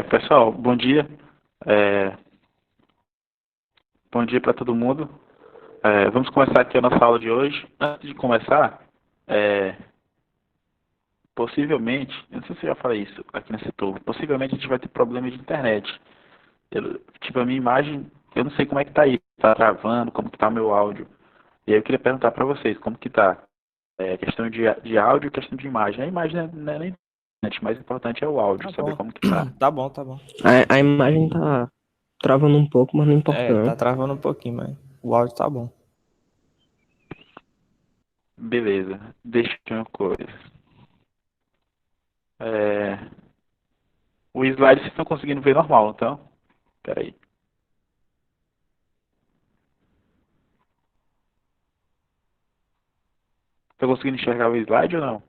Pessoal, bom dia. É, bom dia para todo mundo. Vamos começar aqui a nossa aula de hoje. Antes de começar, é, possivelmente, eu não sei se eu já falei isso aqui nesse turno, possivelmente a gente vai ter problema de internet. Tipo, a minha imagem, eu não sei como é que tá aí. Tá travando, como que tá o meu áudio. E aí eu queria perguntar para vocês, como que tá? Questão de áudio, questão de imagem. A imagem não é nem internet, o mais importante é o áudio, Tá saber bom. como que tá. Tá bom, tá bom. A imagem tá travando um pouco, mas não importa É, tá não. travando um pouquinho, mas o áudio tá bom. Beleza, deixa eu ver uma coisa. É, O slide vocês estão conseguindo ver normal, então? Espera aí. Estão conseguindo enxergar o slide ou não?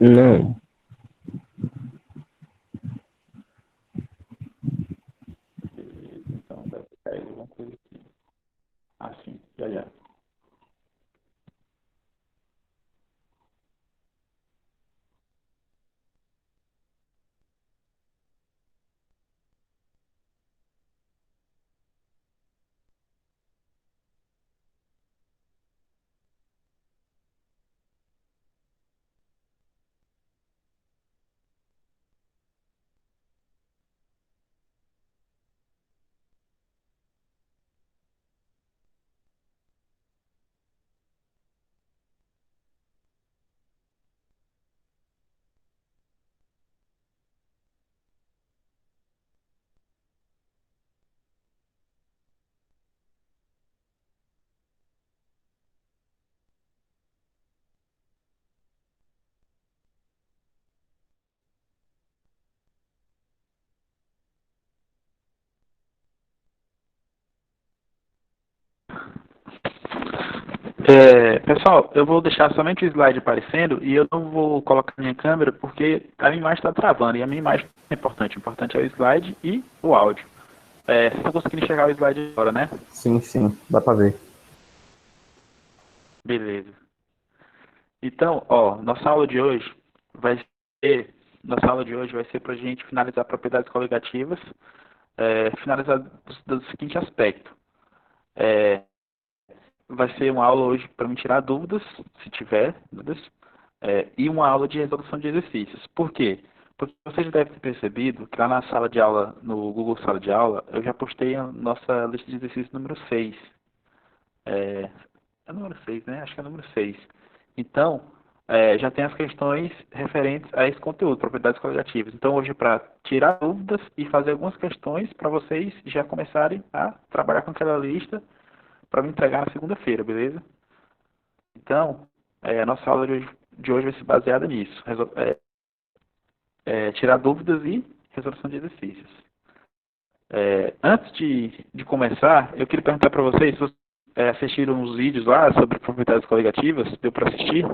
Não. Beleza, então deve cair alguma coisa aqui. Sim, já já. Pessoal, eu vou deixar somente o slide aparecendo e eu não vou colocar minha câmera porque a minha imagem está travando e a minha imagem é importante. O importante é o slide e o áudio. Vocês estão conseguindo enxergar o slide agora, né? Sim, dá pra ver. Beleza. Então, nossa aula de hoje vai ser, nossa aula de hoje vai ser para a gente finalizar propriedades coligativas, finalizar do seguinte aspecto. É, Vai ser uma aula hoje para me tirar dúvidas, se tiver dúvidas, e uma aula de resolução de exercícios. Por quê? Porque vocês devem ter percebido que lá na sala de aula, no Google Sala de Aula, eu já postei a nossa lista de exercícios número 6. É número 6, né? Acho que é número 6. Então, já tem as questões referentes a esse conteúdo, propriedades coligativas. Então, hoje, para tirar dúvidas e fazer algumas questões para vocês já começarem a trabalhar com aquela lista para me entregar na segunda-feira, beleza? Então, a nossa aula de hoje vai ser baseada nisso. Tirar dúvidas e resolução de exercícios. Antes de começar, eu queria perguntar para vocês se vocês assistiram os vídeos lá sobre propriedades coligativas. Deu para assistir?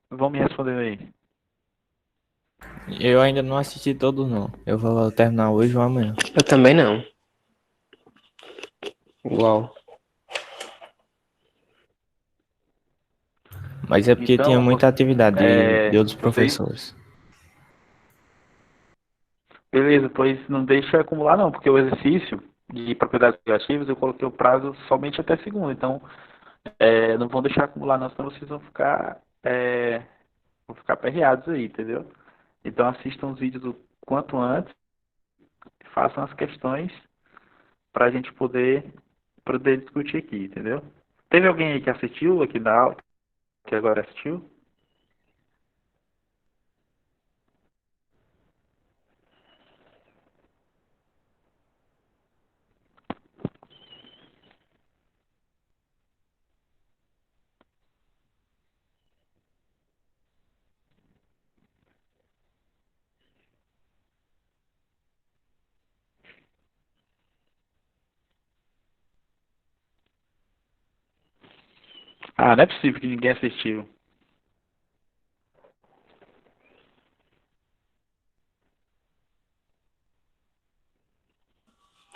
Vão me respondendo aí. Eu ainda não assisti todos, não. Eu vou terminar hoje ou amanhã. Eu também não. Igual. Mas é porque tinha Então, muita atividade de outros vocês... professores. Beleza, pois não deixa acumular não, porque o exercício de propriedades coligativas eu coloquei o prazo somente até segunda. Então, não vão deixar acumular não, senão vocês vão ficar aperreados aí, entendeu? Então assistam os vídeos o quanto antes, façam as questões para a gente poder discutir aqui, entendeu? Teve alguém aí que assistiu aqui da aula, que agora assistiu? Não é possível que ninguém assistiu.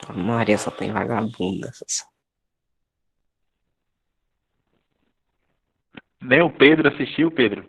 A Maria só tem vagabunda. Nem o Pedro assistiu, Pedro.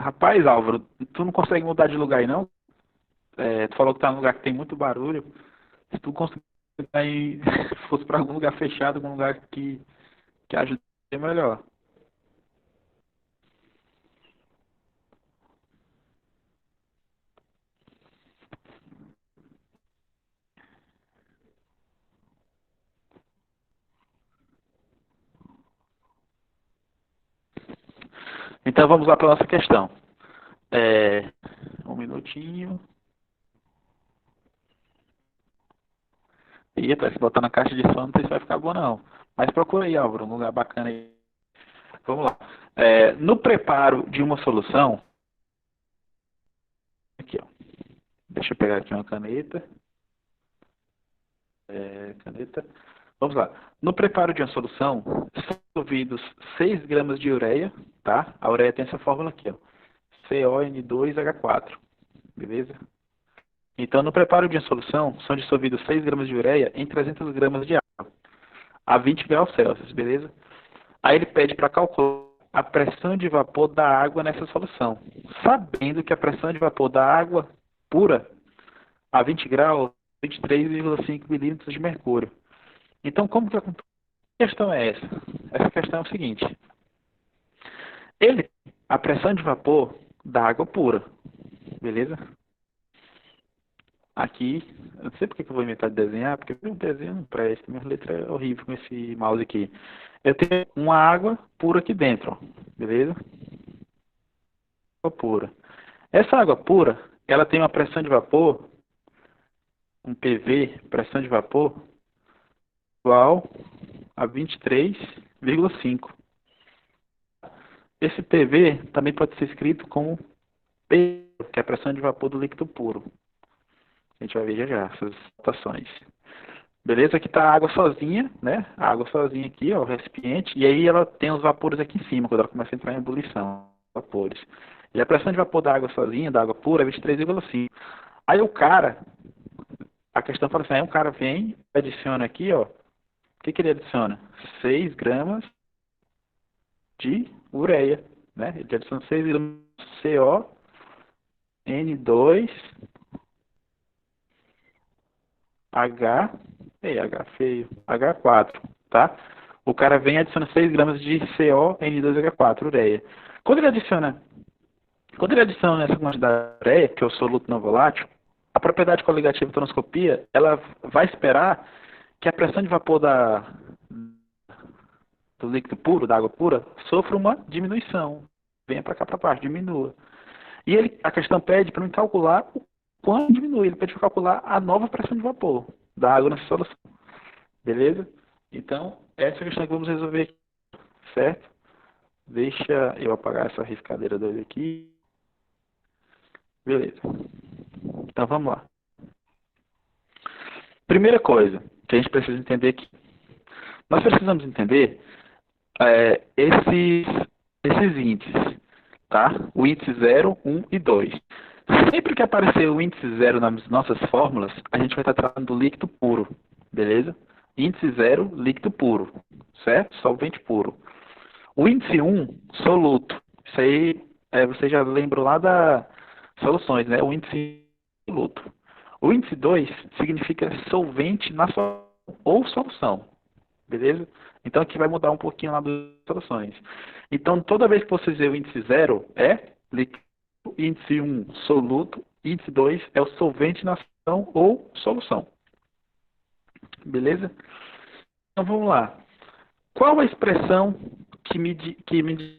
Rapaz, Álvaro, tu não consegue mudar de lugar aí, não? Tu falou que tá num lugar que tem muito barulho. Se tu conseguir aí, fosse para algum lugar fechado, algum lugar que ajude melhor. Então vamos lá para nossa questão. Um minutinho. Eita, se botar na caixa de som, não sei se vai ficar bom não. Mas procura aí, Álvaro, um lugar bacana aí. Vamos lá. No preparo de uma solução, aqui ó, deixa eu pegar aqui uma caneta. Caneta. Vamos lá. No preparo de uma solução, são dissolvidos 6 gramas de ureia, tá? A ureia tem essa fórmula aqui, ó. CON2H4, beleza? Então, no preparo de uma solução, são dissolvidos 6 gramas de ureia em 300 gramas de água, a 20 graus Celsius, beleza? Aí ele pede para calcular a pressão de vapor da água nessa solução, sabendo que a pressão de vapor da água pura a 20 graus, 23,5 milímetros de mercúrio. Então, como que a questão é essa? Essa questão é o seguinte. A pressão de vapor da água pura, beleza? Aqui, eu não sei porque que eu vou inventar de desenhar, porque meu desenho não presta, minha letra é horrível com esse mouse aqui. Eu tenho uma água pura aqui dentro, ó, beleza? Água pura. Essa água pura, ela tem uma pressão de vapor, um PV, pressão de vapor, igual a 23,5. Esse PV também pode ser escrito como P, que é a pressão de vapor do líquido puro. A gente vai ver já essas notações. Beleza? Aqui está a água sozinha, né? A água sozinha aqui, ó, o recipiente. E aí ela tem os vapores aqui em cima, quando ela começa a entrar em ebulição. Vapores. E a pressão de vapor da água sozinha, da água pura, é 23,5. Aí o cara, a questão fala assim, aí um cara vem, adiciona aqui, ó. O que ele adiciona? 6 gramas de ureia, né? Ele adiciona 6 gramas de CO, N2, H, H feio, H4, tá? O cara vem e adiciona 6 gramas de CO, N2H4, ureia. Quando ele adiciona essa quantidade de ureia, que é o soluto não volátil, a propriedade coligativa de tonoscopia, ela vai esperar que a pressão de vapor do líquido puro, da água pura, sofra uma diminuição. Venha para cá para baixo, diminua. E a questão pede para mim calcular o quanto diminui. Ele pede para calcular a nova pressão de vapor da água nessa solução. Beleza? Então, essa é a questão que vamos resolver aqui. Certo? Deixa eu apagar essa riscadeira dele aqui. Beleza. Então, vamos lá. Primeira coisa que a gente precisa entender aqui. Nós precisamos entender esses índices, tá? O índice 0, 1 e 2. Sempre que aparecer o índice 0 nas nossas fórmulas, a gente vai estar tratando do líquido puro, beleza? Índice 0, líquido puro, certo? Solvente puro. O índice 1, soluto. Isso aí, você já lembrou lá das soluções, né? O índice soluto. O índice 2 significa solvente na solução ou solução, beleza? Então aqui vai mudar um pouquinho lá das soluções. Então toda vez que você ver o índice 0 é líquido, índice 1 soluto, índice 2 é o solvente na solução ou solução. Beleza? Então vamos lá. Qual a expressão que me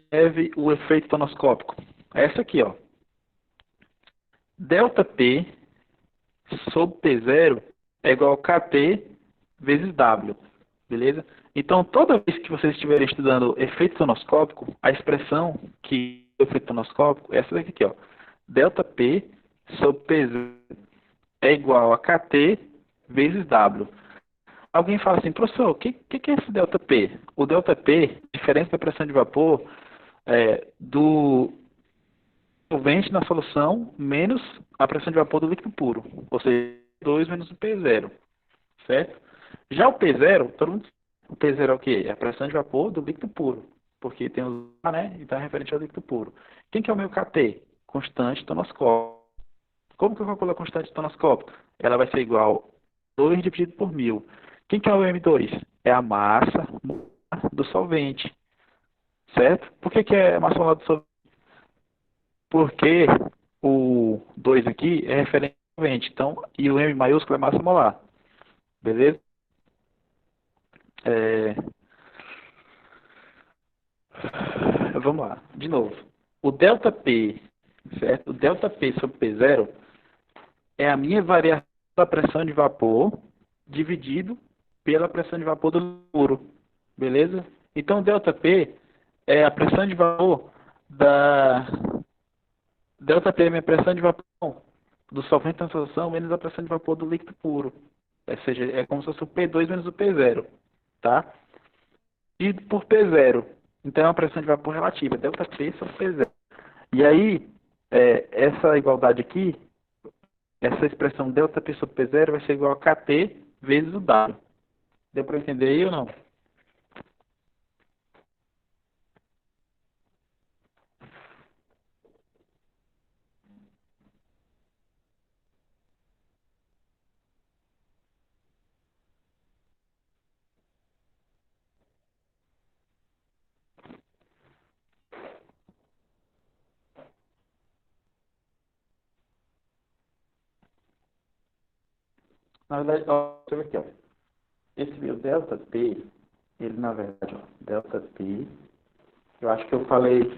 deve o efeito tonoscópico? Essa aqui, ó. Delta P sobre P0 é igual a KT vezes W. Beleza? Então, toda vez que vocês estiverem estudando efeito tonoscópico, a expressão que é o efeito tonoscópico é essa daqui, ó. Delta P sobre P0 é igual a KT vezes W. Alguém fala assim, professor, o que é esse delta P? O delta P, diferença da pressão de vapor do solvente na solução menos a pressão de vapor do líquido puro. Ou seja, 2 menos o P0. Certo? Já o P0, o P0 é o quê? É a pressão de vapor do líquido puro. porque tem o A, né? Então é referente ao líquido puro. Quem que é o meu KT? Constante tonoscópica. Como que eu calculo a constante tonoscópica? Ela vai ser igual a 2 dividido por 1000. Quem que é o M2? É a massa molar do solvente, certo? Por que que é a massa molar do solvente? Porque o 2 aqui é referente ao solvente, então, e o M maiúsculo é massa molar, beleza? É, vamos lá, de novo. O ΔP, certo? O ΔP sobre P0 é a minha variação da pressão de vapor dividido pela pressão de vapor do puro, beleza? Então, ΔP é a pressão de vapor da... ΔP é a minha pressão de vapor do solvente na solução menos a pressão de vapor do líquido puro. Ou seja, é como se fosse o P2 menos o P0, tá? E por P0. Então, é uma pressão de vapor relativa, ΔP sobre P0. E aí, essa igualdade aqui, essa expressão ΔP sobre P0 vai ser igual a KT vezes o W. Deu para entender aí ou não? Na verdade, ó, deixa eu ver aqui, ó. Esse meu ΔP, ele na verdade, ó, ΔP, eu acho que eu falei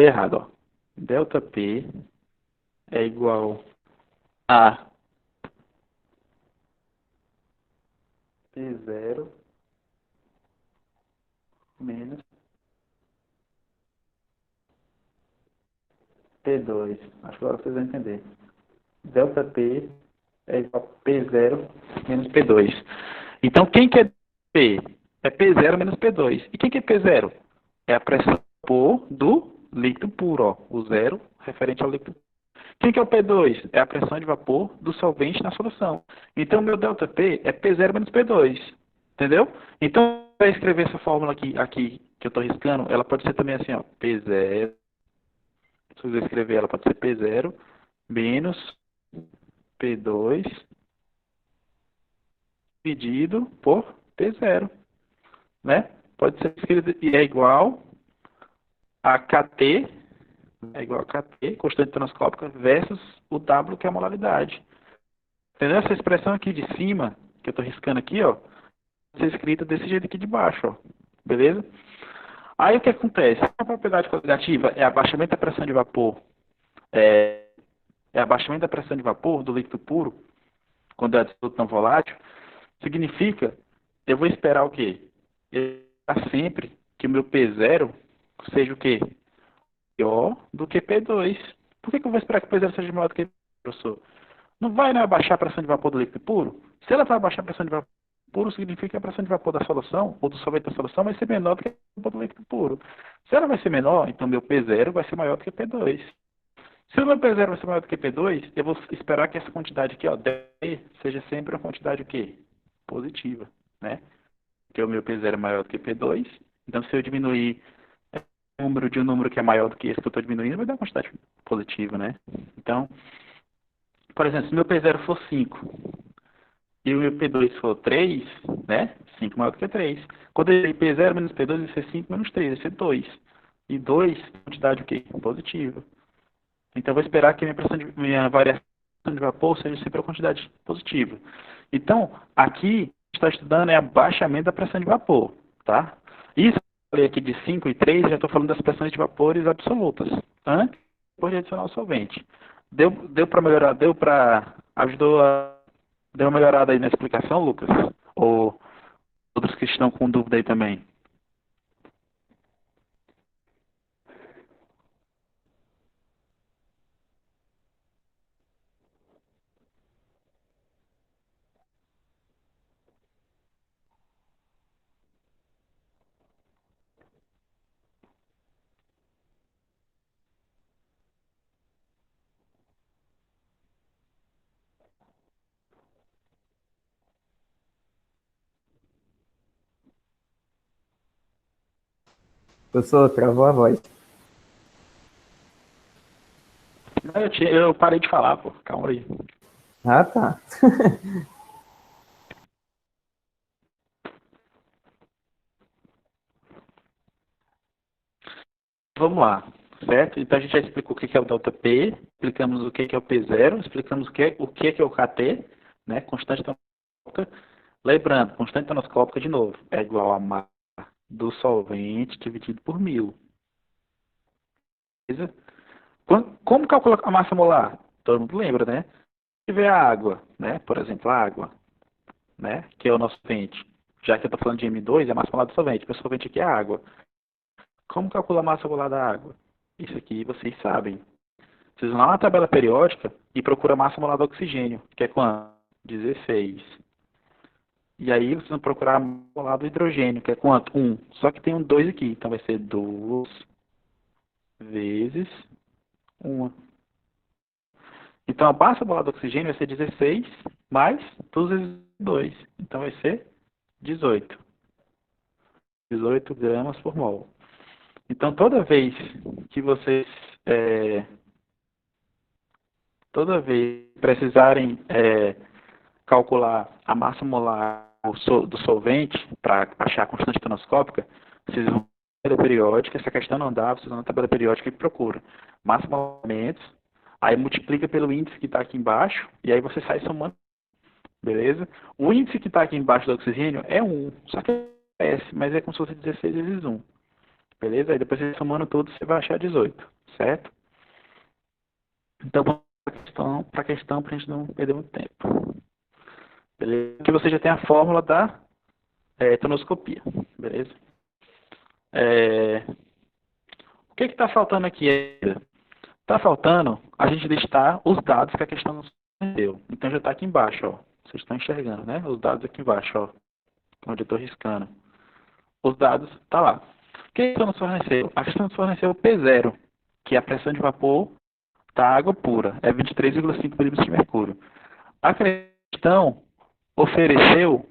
errado, ó. ΔP é igual a P0 menos P2. Acho que agora vocês vão entender. ΔP é igual a P0 menos P2. Então, quem que é P? É P0 menos P2. E quem que é P0? É a pressão por do líquido puro, ó. O zero referente ao líquido. Quem que é o P2? É a pressão de vapor do solvente na solução. Então, meu ΔP é P0 menos P2. Entendeu? Então, para escrever essa fórmula aqui que eu estou riscando, ela pode ser também assim, ó. P0. Se eu escrever, ela pode ser P0 menos P2 dividido por P0, né? Pode ser escrito e é igual a KT, é igual a KT, constante transcópica, versus o W, que é a molaridade. Entendeu? Essa expressão aqui de cima, que eu estou riscando aqui, ó, pode ser escrita desse jeito aqui de baixo, ó. Beleza? Aí o que acontece? A propriedade coligativa é abaixamento da pressão de vapor, é, é abaixamento da pressão de vapor do líquido puro, quando é absoluto não volátil, significa, eu vou esperar o quê? Eu vou esperar sempre que o meu P0 seja o quê? Maior do que P2. Por que eu vou esperar que o P0 seja maior do que P2, professor? Não vai, né, abaixar a pressão de vapor do líquido puro? Se ela vai abaixar a pressão de vapor puro, significa que a pressão de vapor da solução, ou do solvente da solução, vai ser menor do que a vapor do líquido puro. Se ela vai ser menor, então meu P0 vai ser maior do que P2. Se o meu P0 vai ser maior do que P2, eu vou esperar que essa quantidade aqui, ó, D, seja sempre uma quantidade o quê? Positiva, né? Porque o meu P0 é maior do que P2. Então, se eu diminuir o número de um número que é maior do que esse que eu estou diminuindo, vai dar uma quantidade positiva, né? Então, por exemplo, se meu P0 for 5 e o meu P2 for 3, né? 5 maior do que 3. Quando ele P0 menos P2, vai ser 5 menos 3, vai ser 2. E 2, quantidade o quê? Positiva. Então, eu vou esperar que minha variação de vapor seja sempre a quantidade positiva. Então, aqui, está estudando é abaixamento da pressão de vapor, tá? Isso que eu falei aqui de 5 e 3, já estou falando das pressões de vapores absolutas, antes e depois de adicionar o solvente. Deu para melhorar, deu uma melhorada aí na explicação, Lucas? Ou outros que estão com dúvida aí também? Professor, travou a voz. Não, eu parei de falar, pô. Calma aí. Ah, tá. Vamos lá, certo? Então a gente já explicou o que é o delta P, explicamos o que é o P0, explicamos o que é o KT, né? Constante tonoscópica. Lembrando, constante tonoscópica, de novo, é igual a massa do solvente dividido por 1000. Beleza? Como calcula a massa molar? Todo mundo lembra, né? Se tiver a água, né? Por exemplo, a água, né? Que é o nosso solvente. Já que eu estou falando de M2, é a massa molar do solvente. O solvente aqui é a água. Como calcula a massa molar da água? Isso aqui vocês sabem. Vocês vão lá na tabela periódica e procura a massa molar do oxigênio, que é quanto? 16. E aí vocês vão procurar a massa molar do hidrogênio, que é quanto? 1. Só que tem um 2 aqui, então vai ser 2 vezes 1. Então a massa molar do oxigênio vai ser 16 mais 2 vezes 2. Então vai ser 18. 18 gramas por mol. Então toda vez que precisarem calcular a massa molar do solvente para achar a constante tonoscópica, vocês vão na tabela periódica, essa questão não dá, vocês vão na tabela periódica e procuram massa molamentos, aí multiplica pelo índice que está aqui embaixo, e aí você sai somando, beleza? O índice que está aqui embaixo do oxigênio é 1, só que é S, mas é como se fosse 16 vezes 1, beleza? Aí depois você somando tudo, você vai achar 18, certo? Então vamos para a questão, para a gente não perder muito tempo. Beleza? Aqui você já tem a fórmula da tonoscopia, beleza? O que está faltando aqui ainda? Está faltando a gente listar os dados que a questão nos deu. Então já está aqui embaixo, ó. Vocês estão enxergando, né? Os dados aqui embaixo, ó. Onde eu estou riscando. Os dados, tá lá. O que a questão nos forneceu? A questão nos forneceu o P0, que é a pressão de vapor da água pura. É 23,5 milímetros de mercúrio. A questão ofereceu...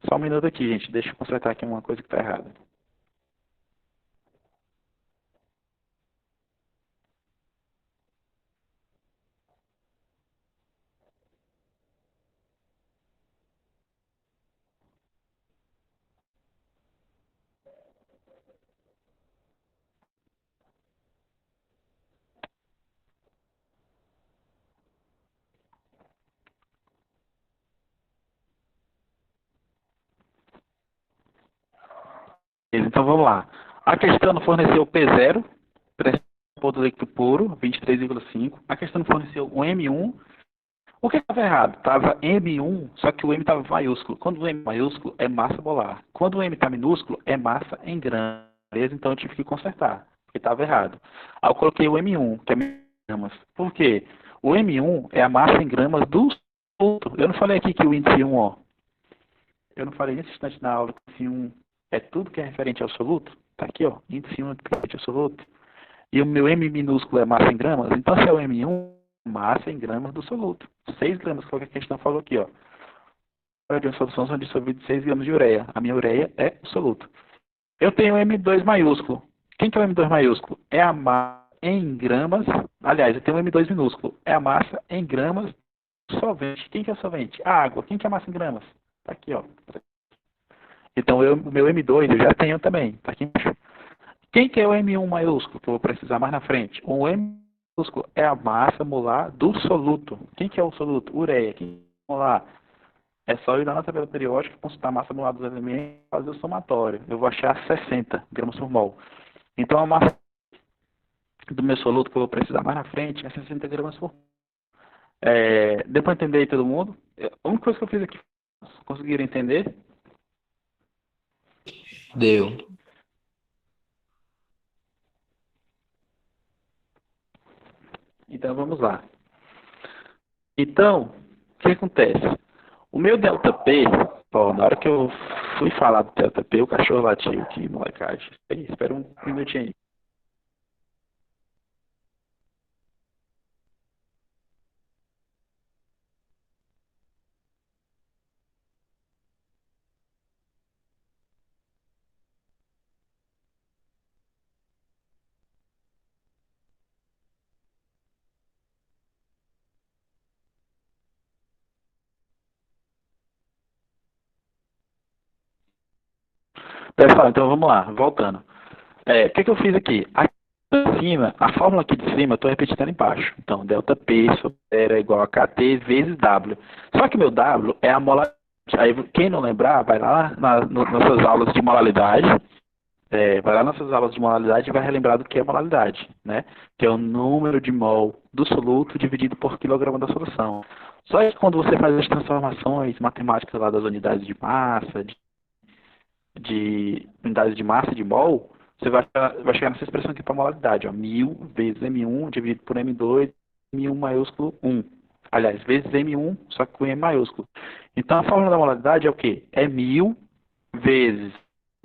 Só um minuto aqui, gente. Deixa eu consertar aqui uma coisa que está errada. Então vamos lá. A questão forneceu o P0, pressão do líquido puro, 23,5. A questão forneceu o M1. O que estava errado? Estava M1, só que o M estava maiúsculo. Quando o M é maiúsculo, é massa molar. Quando o M está minúsculo, é massa em gramas. Então eu tive que consertar, porque estava errado. Aí eu coloquei o M1, que é gramas. Por quê? O M1 é a massa em gramas do soluto. Eu não falei aqui que o índice 1, ó. Eu não falei nesse instante na aula que o índice 1 é tudo que é referente ao soluto? Tá aqui, ó. Índice 1 é referente ao soluto. E o meu M minúsculo é massa em gramas. Então, se é o M1, massa em gramas do soluto. 6 gramas, que é o que a questão falou aqui, ó. De uma solução são dissolvidos 6 gramas de ureia. A minha ureia é o soluto. Eu tenho o M2 maiúsculo. Quem que é o M2 maiúsculo? É a massa em gramas. Aliás, eu tenho o M2 minúsculo. É a massa em gramas do solvente. Quem que é o solvente? A água. Quem que é a massa em gramas? Tá aqui, ó. Então, o meu M2 eu já tenho também. Tá aqui embaixo. Quem que é o M1 maiúsculo, que eu vou precisar mais na frente? O M maiúsculo é a massa molar do soluto. Quem que é o soluto? Ureia. Quem é molar? É só ir lá na tabela periódica, consultar a massa molar dos elementos e fazer o somatório. Eu vou achar 60 gramas por mol. Então, a massa do meu soluto que eu vou precisar mais na frente é 60 gramas por mol. Deu para entender aí todo mundo? A única coisa que eu fiz aqui, conseguiram entender? Deu. Então, vamos lá. Então, o que acontece? O meu delta P, ó, na hora que eu fui falar do delta P, o cachorro latiu aqui, molecagem. Espera um minutinho aí. Pessoal, então vamos lá, voltando. O que eu fiz aqui? Aqui em cima, a fórmula aqui de cima, eu estou repetindo ela embaixo. Então, ΔP era igual a KT vezes W. Só que meu W é a molaridade. Aí, quem não lembrar, vai lá nas suas aulas de molaridade. Vai lá nas suas aulas de molaridade e vai relembrar do que é molaridade, né? Que é o número de mol do soluto dividido por quilograma da solução. Só que quando você faz as transformações matemáticas lá das unidades de massa, de unidades de massa de mol, você vai chegar nessa expressão aqui para molaridade, ó, 1000 vezes M1 dividido por M2, M1 maiúsculo 1. Aliás, vezes M1, só que com M maiúsculo. Então, a fórmula da molaridade é o quê? É 1000 vezes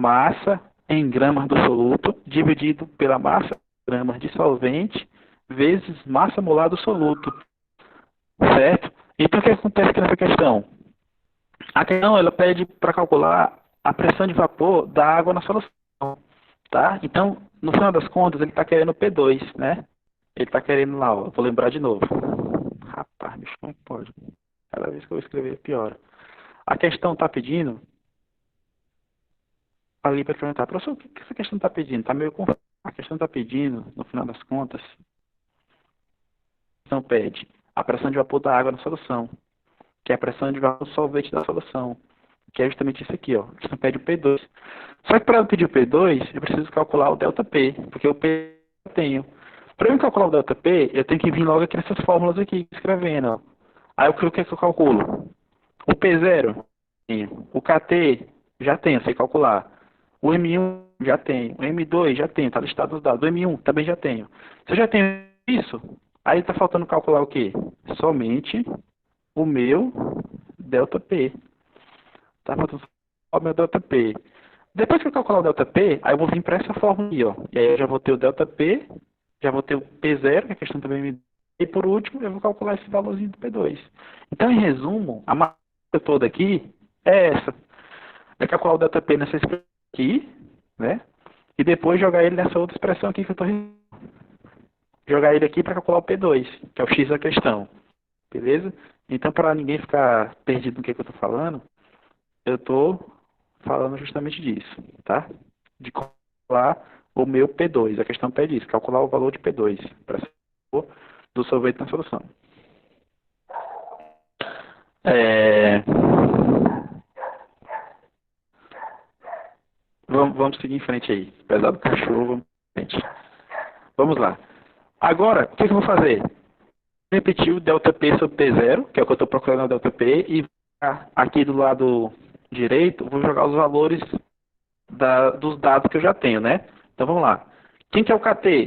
massa em gramas do soluto, dividido pela massa em gramas de solvente, vezes massa molar do soluto. Certo? Então, o que acontece aqui nessa questão? A questão, ela pede para calcular a pressão de vapor da água na solução. Tá? Então, no final das contas, ele está querendo P2, né? Ele está querendo lá, ó, vou lembrar de novo. Rapaz, bicho, como é que pode? Cada vez que eu escrever, piora. A questão está pedindo ali para perguntar, professor, o que essa questão está pedindo? Está meio confuso. A questão está pedindo, no final das contas, então pede a pressão de vapor da água na solução, que é a pressão de vapor do solvente da solução, que é justamente isso aqui, ó. A questão pede o P2. Só que para eu pedir o P2, eu preciso calcular o ΔP, porque o P eu tenho. Para eu calcular o ΔP, eu tenho que vir logo aqui nessas fórmulas aqui, escrevendo, ó. Aí o que é que eu calculo? O P0, tenho. O KT, já tenho, sei calcular. O M1 já tenho, o M2 já tenho, está listado os dados. O M1 também já tenho. Se eu já tenho isso, aí está faltando calcular o quê? Somente o meu ΔP. Está faltando o meu ΔP. Depois que eu calcular o ΔP, aí eu vou vir para essa fórmula aqui, ó. E aí eu já vou ter o ΔP, já vou ter o P0, que a questão também me... E por último, eu vou calcular esse valorzinho do P2. Então, em resumo, a matemática toda aqui é essa. É calcular o ΔP nessa expressão aqui, né? E depois jogar ele nessa outra expressão aqui que eu estou... Jogar ele aqui para calcular o P2, que é o X da questão. Beleza? Então, para ninguém ficar perdido no que eu estou falando, eu estou falando justamente disso, tá? De calcular o meu P2. A questão pede isso, calcular o valor de P2 para do sorvete na solução. Vamos seguir em frente aí. Apesar do cachorro, vamos em frente. Vamos lá. Agora, o que eu vou fazer? Repetir o ΔP sobre P0, que é o que eu estou procurando no ΔP, e aqui do lado direito, vou jogar os valores dos dados que eu já tenho, né? Então vamos lá. Quem que é o KT?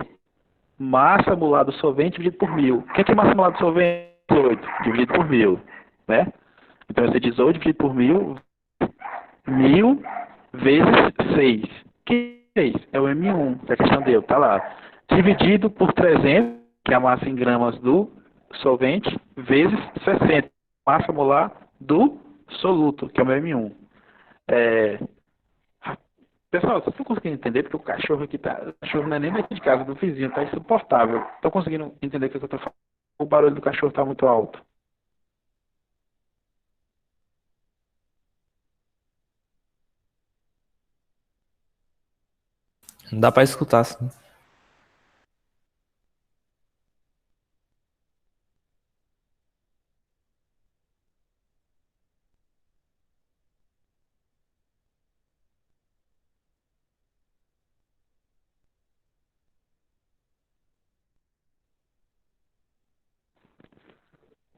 Massa molar do solvente dividido por 1000. Quem que é massa molar do solvente? 18 dividido por 1000, né? Então vai ser 18 dividido por 1000, 1000 vezes 6. Que é isso? É o M1, que a questão deu, tá lá. Dividido por 300, que é a massa em gramas do solvente, vezes 60, massa molar do soluto, que é o meu M1. Pessoal, vocês estão conseguindo entender? Porque o cachorro aqui tá... O cachorro não é nem daqui de casa, do vizinho, tá insuportável. Estão conseguindo entender o que eu tô falando? O barulho do cachorro tá muito alto. Não dá pra escutar, assim.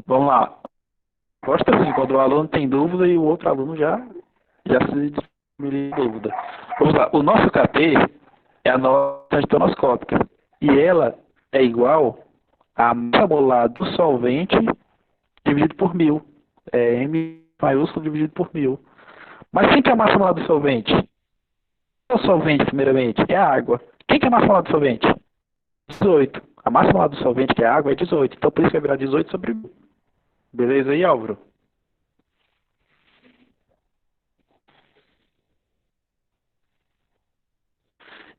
Vamos lá. Gosta assim, quando o aluno tem dúvida e o outro aluno já se desmilha de dúvida. Vamos lá. O nosso KT é a nossa tonoscópica. E ela é igual a massa molar do solvente dividido por 1000. É M maiúsculo dividido por 1000. Mas quem que é a massa molar do solvente? O solvente, primeiramente, é a água. Quem que é a massa molar do solvente? 18. A massa molar do solvente, que é a água, é 18. Então, por isso vai virar 18 sobre 1000. Beleza aí, Álvaro?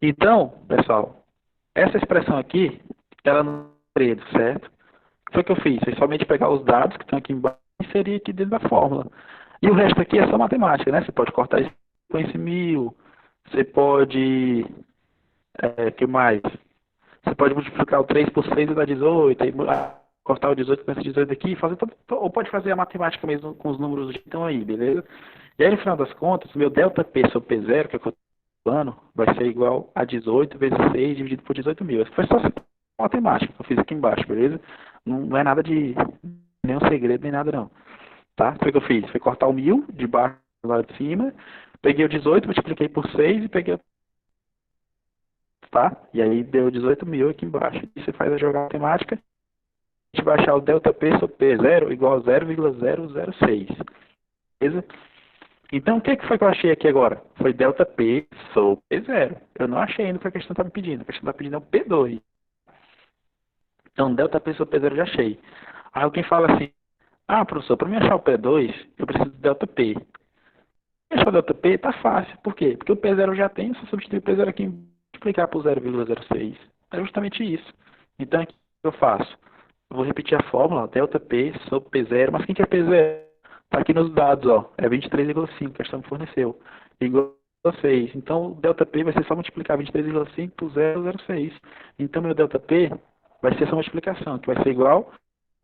Então, pessoal, essa expressão aqui, ela não é segredo, certo? O que foi que eu fiz? Foi somente pegar os dados que estão aqui embaixo e inserir aqui dentro da fórmula. E o resto aqui é só matemática, né? Você pode cortar isso com esse 1000, Você pode. Que mais? Você pode multiplicar o 3 por 6 e dar 18, aí cortar o 18 com esse 18 aqui, e fazer ou pode fazer a matemática mesmo com os números que estão aí, beleza? E aí no final das contas, meu delta P sobre P0, que é o que eu estou falando, vai ser igual a 18 vezes 6 dividido por 18 mil. Essa foi só a matemática que eu fiz aqui embaixo, beleza? Não é nada de nenhum segredo nem nada não. Tá? Foi o que eu fiz, foi cortar o 1000 de baixo do lado de cima, peguei o 18, multipliquei por 6 e peguei tá? E aí deu 18 mil aqui embaixo. E você faz a jogada matemática, a gente vai achar o delta P sobre P0 igual a 0,006. Beleza? Então, o que foi que eu achei aqui agora? Foi delta P sobre P0. Eu não achei ainda o que a questão está me pedindo. A questão está pedindo é o P2. Então, delta P sobre P0 eu já achei. Aí alguém fala assim, professor, para mim achar o P2, eu preciso de delta P. Para achar o delta P, tá fácil. Por quê? Porque o P0 eu já tenho, só substituir o P0 aqui e multiplicar por 0,06. É justamente isso. Então, o que eu faço? Eu vou repetir a fórmula, delta P sobre P0, mas quem que é P0? Está aqui nos dados, ó, é 23,5 que a questão me forneceu, igual a 6. Então, o delta P vai ser só multiplicar 23,5 por 0,06. Então, meu delta P vai ser essa multiplicação, que vai ser igual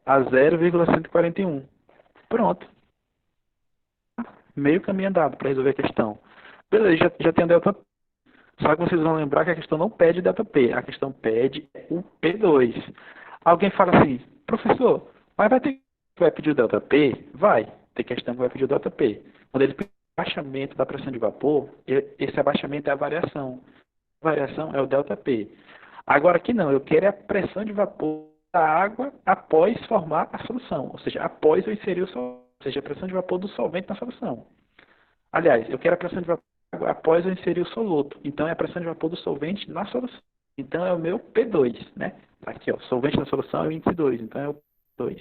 a 0,141. Pronto. Meio caminho andado para resolver a questão. Beleza, já tem o delta P. Só que vocês vão lembrar que a questão não pede delta P, a questão pede o P2. Alguém fala assim, professor, mas vai pedir o delta P? Vai, tem questão que vai pedir o delta P. Quando ele pede o abaixamento da pressão de vapor, esse abaixamento é a variação. A variação é o delta P. Agora aqui não, eu quero a pressão de vapor da água após formar a solução, ou seja, após eu inserir o solvente, ou seja, a pressão de vapor do solvente na solução. Aliás, eu quero a pressão de vapor após eu inserir o soluto. Então é a pressão de vapor do solvente na solução. Então é o meu P2, né? Tá aqui, ó, solvente na solução é índice 2, então é o P2.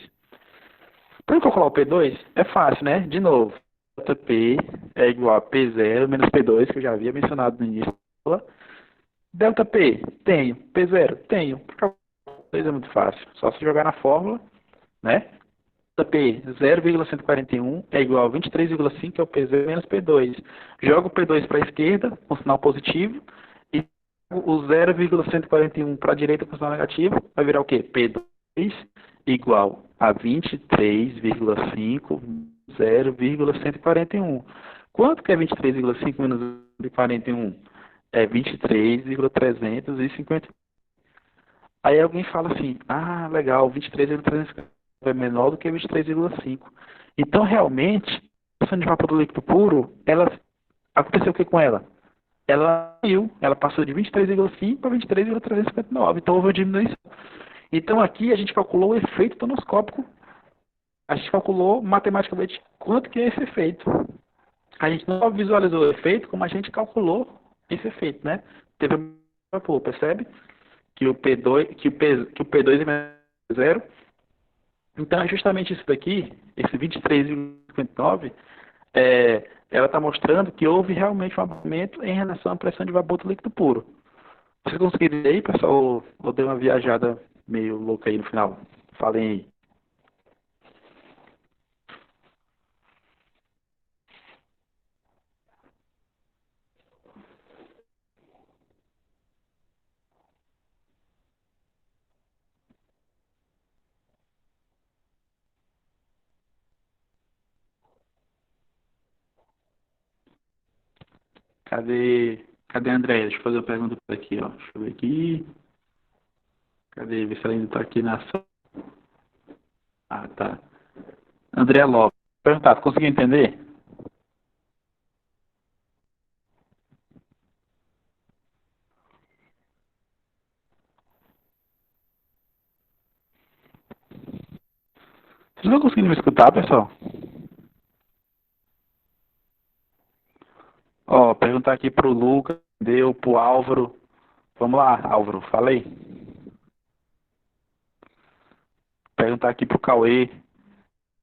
Para eu calcular o P2, é fácil, né? De novo, delta P é igual a P0 menos P2, que eu já havia mencionado no início da aula. Delta P, tenho. P0, tenho. P2 é muito fácil, só se jogar na fórmula, né? P 0,141 é igual a 23,5, que é o P0 menos P2. Jogo o P2 para a esquerda, com sinal positivo, e o 0,141 para a direita, com sinal negativo, vai virar o quê? P2 igual a 23,5 0,141. Quanto que é 23,5 menos 141? É 23,350. Aí alguém fala assim, legal, 23,350 é menor do que 23,5. Então, realmente, a pressão de vapor do líquido puro, aconteceu o que com ela? Ela caiu, ela passou de 23,5 para 23,359, então houve uma diminuição. Então, aqui a gente calculou o efeito tonoscópico, a gente calculou matematicamente quanto que é esse efeito. A gente não visualizou o efeito, como a gente calculou esse efeito, né? Teve vapor, percebe? Que o P2, que o P2 é menor que 0. Então, é justamente isso daqui, esse 23,59, ela está mostrando que houve realmente um aumento em relação à pressão de vapor do líquido puro. Vocês conseguiram ver aí, pessoal? Eu dei uma viajada meio louca aí no final. Falem aí. Cadê a André? Deixa eu fazer uma pergunta por aqui, ó. Deixa eu ver aqui. Cadê? Ver se ela ainda está aqui na sala. Tá. André Lopes. Perguntar, conseguiu entender? Vocês não conseguindo me escutar, pessoal? Ó, perguntar aqui pro Lucas, deu pro Álvaro. Vamos lá, Álvaro, falei. Perguntar aqui pro Cauê,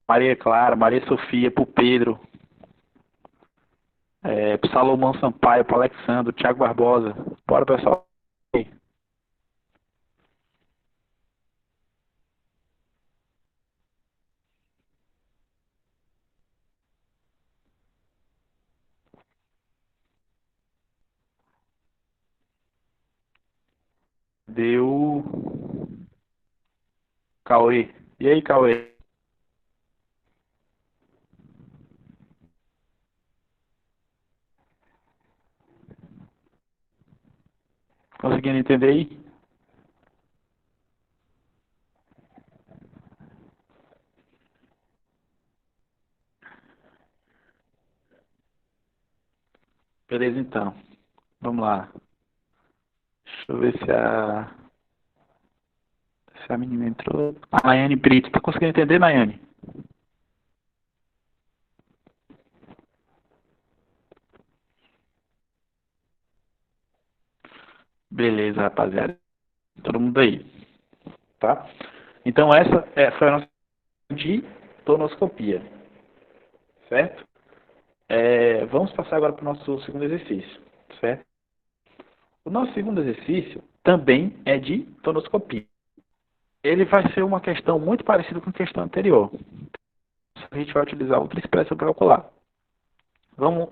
Maria Clara, Maria Sofia, pro Pedro, pro Salomão Sampaio, pro Alexandre, Thiago Barbosa. Bora, pessoal. Cadê o Cauê? E aí, Cauê? Conseguindo entender aí? Beleza, então. Vamos lá. Deixa eu ver se a menina entrou. A Nayane Brito. Tá conseguindo entender, Nayane? Beleza, rapaziada. Todo mundo aí. Tá? Então, essa foi a nossa de tonoscopia. Certo? Vamos passar agora para o nosso segundo exercício. Certo? O nosso segundo exercício também é de tonoscopia. Ele vai ser uma questão muito parecida com a questão anterior. A gente vai utilizar outra expressão para calcular. Vamos,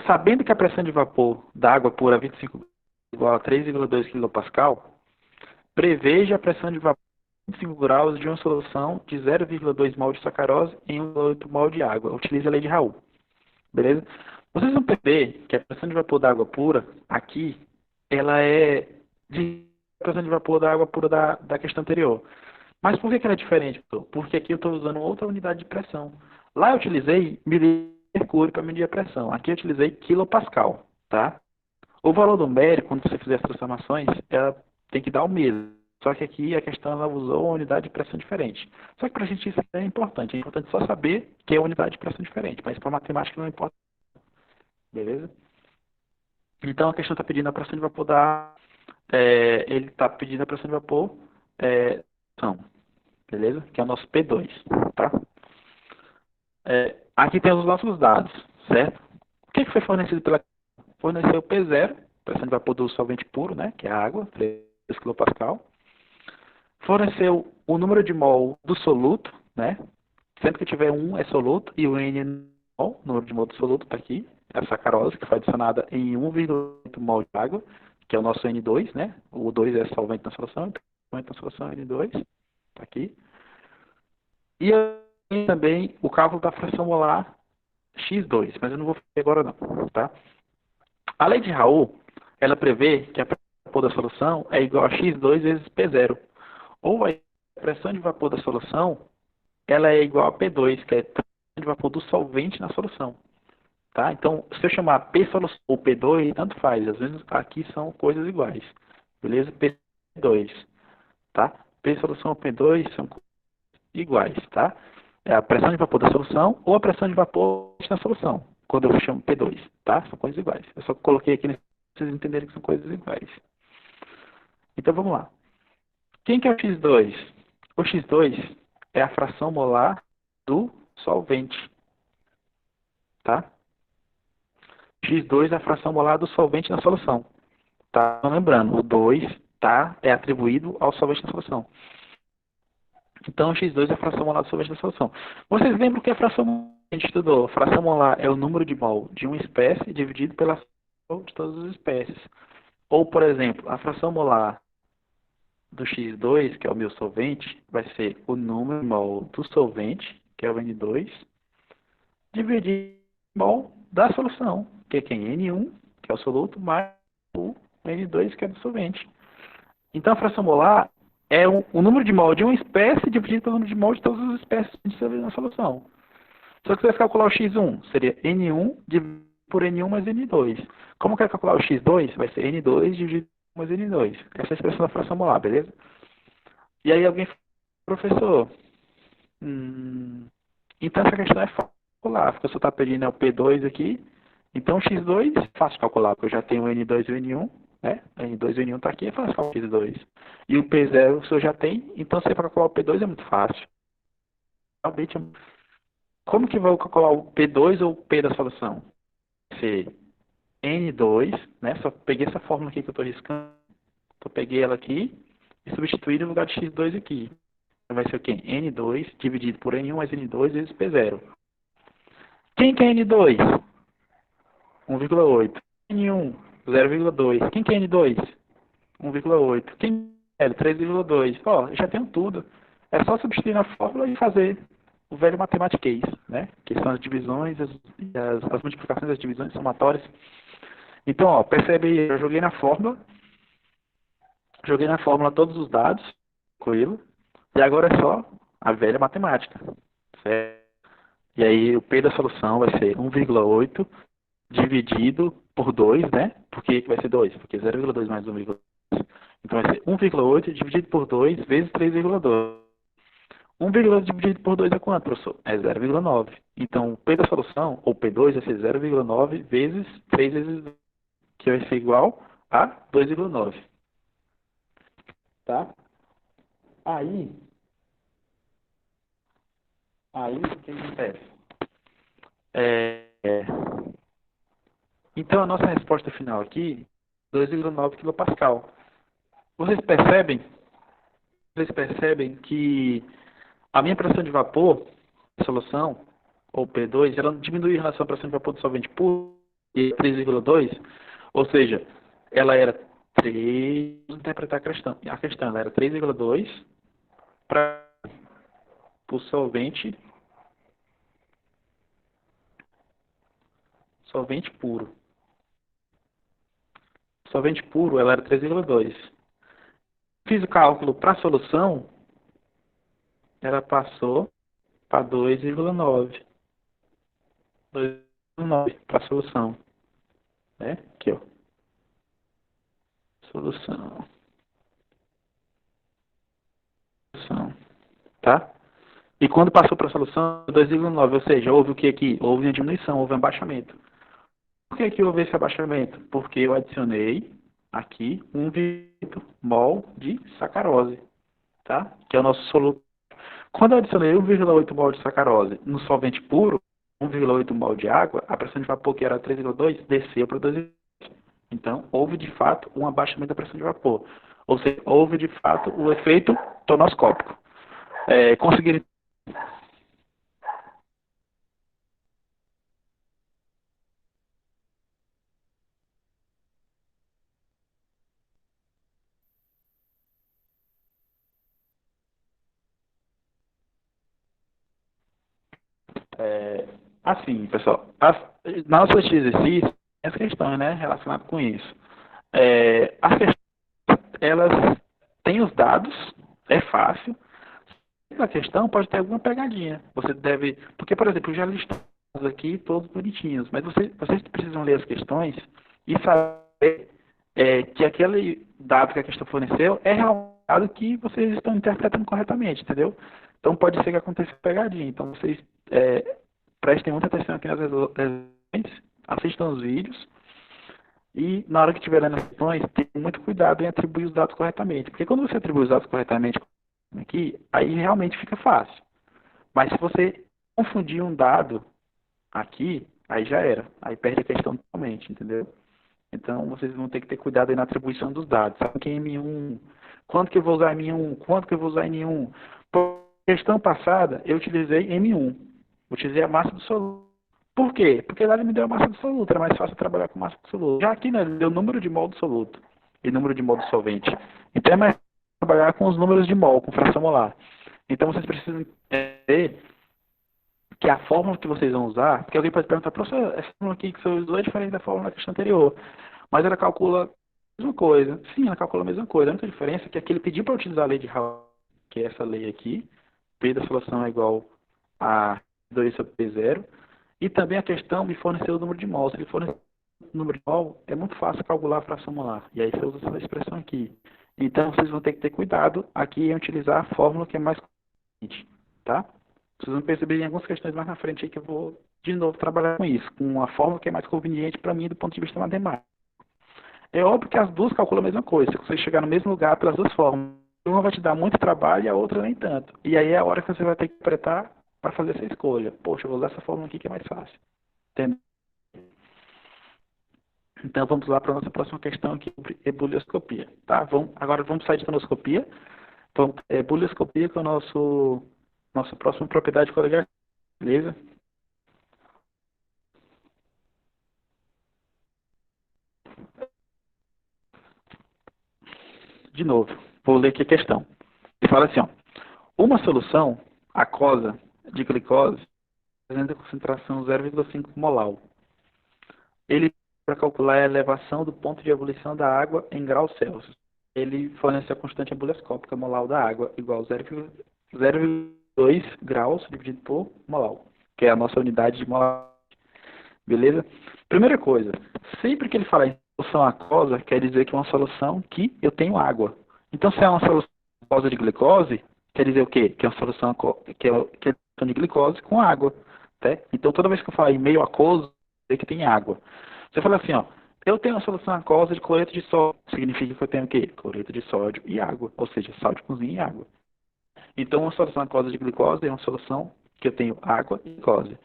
sabendo que a pressão de vapor da água pura 25 igual a 3,2 kPa, preveja a pressão de vapor de 25 graus de uma solução de 0,2 mol de sacarose em 1,8 mol de água. Utilize a lei de Raul. Beleza? Vocês vão perceber que a pressão de vapor da água pura, aqui, ela é de pressão de vapor da água pura da questão anterior. Mas por que ela é diferente? Porque aqui eu estou usando outra unidade de pressão. Lá eu utilizei milímetro de mercúrio para medir a pressão. Aqui eu utilizei quilopascal, tá? O valor numérico, quando você fizer as transformações, ela tem que dar o mesmo. Só que aqui a questão ela usou uma unidade de pressão diferente. Só que para a gente isso é importante. É importante só saber que é uma unidade de pressão diferente. Mas para matemática não importa. Beleza? Então a questão está pedindo a pressão de vapor ele está pedindo a pressão de vapor beleza? Que é o nosso P2, tá? Aqui temos os nossos dados, certo? O que foi fornecido pela... Forneceu P0, pressão de vapor do solvente puro, né? Que é a água, 3 kPa. Forneceu o número de mol do soluto, né? Sempre que tiver 1 é soluto e o N é mol, o número de mol do soluto está aqui. É a sacarose, que foi adicionada em 1,8 mol de água, que é o nosso N2, né? O 2 é solvente na solução, então solvente na solução N2, está aqui. E também o cálculo da fração molar X2, mas eu não vou fazer agora não, tá? A lei de Raul, ela prevê que a pressão de vapor da solução é igual a X2 vezes P0. Ou a pressão de vapor da solução, ela é igual a P2, que é a pressão de vapor do solvente na solução. Tá? Então, se eu chamar P solução ou P2, tanto faz. Às vezes aqui são coisas iguais. Beleza? P2. Tá? P solução ou P2 são iguais. Tá? É a pressão de vapor da solução ou a pressão de vapor na solução. Quando eu chamo P2. Tá? São coisas iguais. Eu só coloquei aqui para vocês entenderem que são coisas iguais. Então, vamos lá. Quem que é o X2? O X2 é a fração molar do solvente. Tá? X2 é a fração molar do solvente na solução. Tá? Lembrando, o 2 é atribuído ao solvente na solução. Então, X2 é a fração molar do solvente na solução. Vocês lembram que a fração molar que a gente estudou? Fração molar é o número de mol de uma espécie dividido pela fração de todas as espécies. Ou, por exemplo, a fração molar do X2, que é o meu solvente, vai ser o número de mol do solvente, que é o N2, dividido por mol da solução, que é quem? N1, que é o soluto, mais o N2, que é do solvente. Então, a fração molar é o número de mol de uma espécie dividido pelo número de mol de todas as espécies na solução. Só que você vai calcular o X1, seria N1 dividido por N1 mais N2. Como que vai calcular o X2? Vai ser N2 dividido por N2. Essa é a expressão da fração molar, beleza? E aí alguém fala, professor, então essa questão é fácil de calcular, porque eu só está pedindo o P2 aqui. Então o X2 é fácil de calcular, porque eu já tenho o N2 e o N1, né? N2 e N1 está aqui, é fácil calcular o X2. E o P0 o senhor já tem, então você para calcular o P2 é muito fácil. Realmente, como que vou calcular o P2 ou o P da solução? Vai ser N2, né? Só peguei essa fórmula aqui que eu estou riscando, então peguei ela aqui e substituí no lugar de X2 aqui. Vai ser o quê? N2 dividido por N1 mais N2 vezes P0. Quem que é N2? 1,8. N1, 0,2. Quem que é N2? 1,8. Quem é? 3,2. Ó, eu já tenho tudo. É só substituir na fórmula e fazer o velho matematiquês, né? Que são as divisões, as multiplicações, as divisões somatórias. Então, ó, percebe aí, eu joguei na fórmula todos os dados, tranquilo, e agora é só a velha matemática, certo? E aí o P da solução vai ser 1,8 dividido por 2, né? Por que vai ser 2? Porque 0,2 mais 1,2. Então vai ser 1,8 dividido por 2 vezes 3,2. 1,8 dividido por 2 é quanto, professor? É 0,9. Então o P da solução, ou P2, vai ser 0,9 vezes 3 vezes 2, que vai ser igual a 2,9. Tá? Aí, o que acontece? Então, a nossa resposta final aqui, 2,9 kPa. Vocês percebem? Vocês percebem que a minha pressão de vapor, solução, ou P2, ela diminui em relação à pressão de vapor do solvente puro, e 3,2, ou seja, ela era 3, vamos interpretar a questão, ela era 3,2 para o solvente puro. Solvente puro, ela era 3,2. Fiz o cálculo para a solução, ela passou para 2,9. 2,9 para a solução. Né? Aqui, ó. Solução. Tá? E quando passou para a solução, 2,9, ou seja, houve o que aqui? Houve uma diminuição, houve um abaixamento. Por que houve esse abaixamento? Porque eu adicionei aqui 1,8 mol de sacarose, tá? Que é o nosso soluto. Quando eu adicionei 1,8 mol de sacarose no solvente puro, 1,8 mol de água, a pressão de vapor que era 3,2 desceu para 2,2. Então, houve de fato um abaixamento da pressão de vapor. Ou seja, houve de fato o efeito tonoscópico. Conseguiram. Assim, pessoal, na nossa lista de exercícios, tem as questões, né, relacionadas com isso. As questões, elas têm os dados, é fácil. Na questão pode ter alguma pegadinha. Você deve, porque, por exemplo, eu já listei aqui todos bonitinhos, mas vocês precisam ler as questões e saber que aquele dado que a questão forneceu é realmente o dado que vocês estão interpretando corretamente, entendeu? Então pode ser que aconteça pegadinha. Então vocês prestem muita atenção aqui nas resoluções, assistam os vídeos e na hora que estiver lendo as questões, tenha muito cuidado em atribuir os dados corretamente. Porque quando você atribui os dados corretamente aqui, aí realmente fica fácil. Mas se você confundir um dado aqui, aí já era. Aí perde a questão totalmente, entendeu? Então vocês vão ter que ter cuidado aí na atribuição dos dados. Sabe que M1, quanto que eu vou usar M1, quanto que eu vou usar N1? Por questão passada, eu utilizei M1. Utilizei a massa absoluta. Por quê? Porque lá ele me deu a massa absoluta, era mais fácil trabalhar com massa absoluta. Já aqui, né, ele deu número de mol absoluto e número de mol do solvente. Então é mais fácil trabalhar com os números de mol, com fração molar. Então vocês precisam entender que a fórmula que vocês vão usar, porque alguém pode perguntar, professor, essa fórmula aqui que você usou é diferente da fórmula da questão anterior, mas ela calcula a mesma coisa. Sim, ela calcula a mesma coisa. A única diferença é que aqui ele pediu para utilizar a lei de Raul, que é essa lei aqui, P da solução é igual a 2 sobre P0, e também a questão me forneceu o número de mol. Se ele fornecer o número de mol, é muito fácil calcular a fração molar. E aí você usa essa expressão aqui. Então vocês vão ter que ter cuidado aqui em utilizar a fórmula que é mais conveniente, tá? Vocês vão perceber em algumas questões mais na frente aí que eu vou de novo trabalhar com isso, com a fórmula que é mais conveniente para mim do ponto de vista matemático. É óbvio que as duas calculam a mesma coisa. Se você chegar no mesmo lugar pelas duas fórmulas, uma vai te dar muito trabalho e a outra nem tanto. E aí é a hora que você vai ter que interpretar para fazer essa escolha. Poxa, eu vou usar essa fórmula aqui que é mais fácil. Entendeu? Então vamos lá para a nossa próxima questão aqui sobre ebulioscopia. Tá? Agora vamos sair de tonoscopia. Então, ebulioscopia que é a nossa próxima propriedade colegial. Beleza? De novo, vou ler aqui a questão. Ele fala assim, ó, uma solução aquosa de glicose apresenta concentração 0,5 molar. Ele, para calcular a elevação do ponto de ebulição da água em graus Celsius, ele fornece a constante ebullioscópica molar da água igual a 0,2 graus dividido por molar, que é a nossa unidade de molar. Beleza? Primeira coisa, sempre que ele falar em solução aquosa, quer dizer que é uma solução que eu tenho água. Então, se é uma solução aquosa de glicose, quer dizer o quê? Que é uma solução que é de glicose com água. Tá? Então, toda vez que eu falar em meio aquoso, quer dizer que tem água. Você fala assim, ó, eu tenho uma solução aquosa de cloreto de sódio. Significa que eu tenho o quê? Cloreto de sódio e água. Ou seja, sal de cozinha e água. Então, uma solução aquosa de glicose é uma solução que eu tenho água e glicose.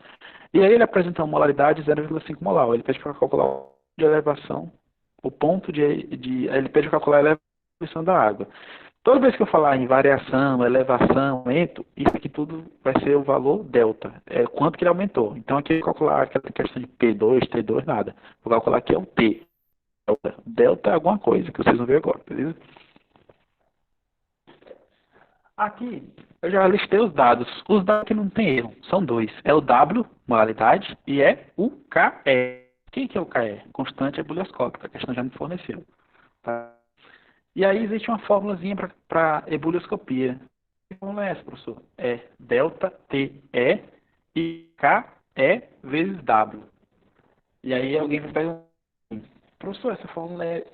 E aí ele apresenta uma molaridade de 0,5 molar. Ele pede para calcular o ponto de elevação, o ponto ele pede para calcular a elevação da água. Toda vez que eu falar em variação, elevação, aumento, isso aqui tudo vai ser o valor delta. É quanto que ele aumentou. Então aqui eu vou calcular aquela questão de P2, T2, nada. Vou calcular aqui é o T. Delta é alguma coisa que vocês vão ver agora, beleza? Aqui, eu já listei os dados. Os dados que não tem erro, são dois. É o W, modalidade, e é o KE. Quem que é o KE? Constante ebullioscópica. A questão já me forneceu. Tá? E aí existe uma fórmulazinha para ebullioscopia. Que fórmula é essa, professor? É delta TE e KE vezes W. E aí alguém vai perguntar, professor, essa fórmula é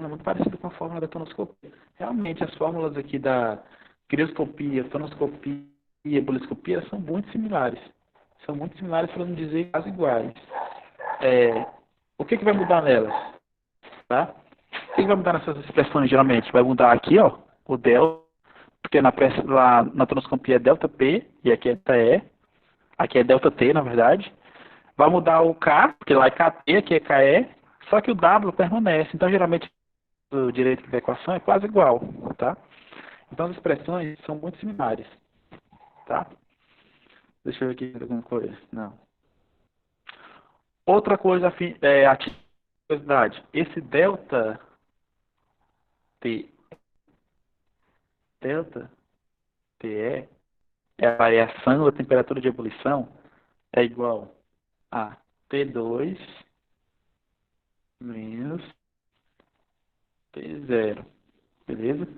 muito parecida com a fórmula da tonoscopia. Realmente, as fórmulas aqui da crioscopia, tonoscopia e ebullioscopia são muito similares. São muito similares, para não dizer quase iguais. O que vai mudar nelas? Tá? O que vai mudar nessas expressões, geralmente? Vai mudar aqui, ó, o delta, porque lá na tonoscopia é delta P, e aqui é delta E. Aqui é delta T, na verdade. Vai mudar o K, porque lá é KT, aqui é KE, só que o W permanece. Então, geralmente, o direito da equação é quase igual, tá? Então, as expressões são muito similares, tá? Deixa eu ver aqui alguma coisa. Não. Outra coisa, a curiosidade. Esse delta TE é a variação da temperatura de ebulição, é igual a T2 menos T0, beleza?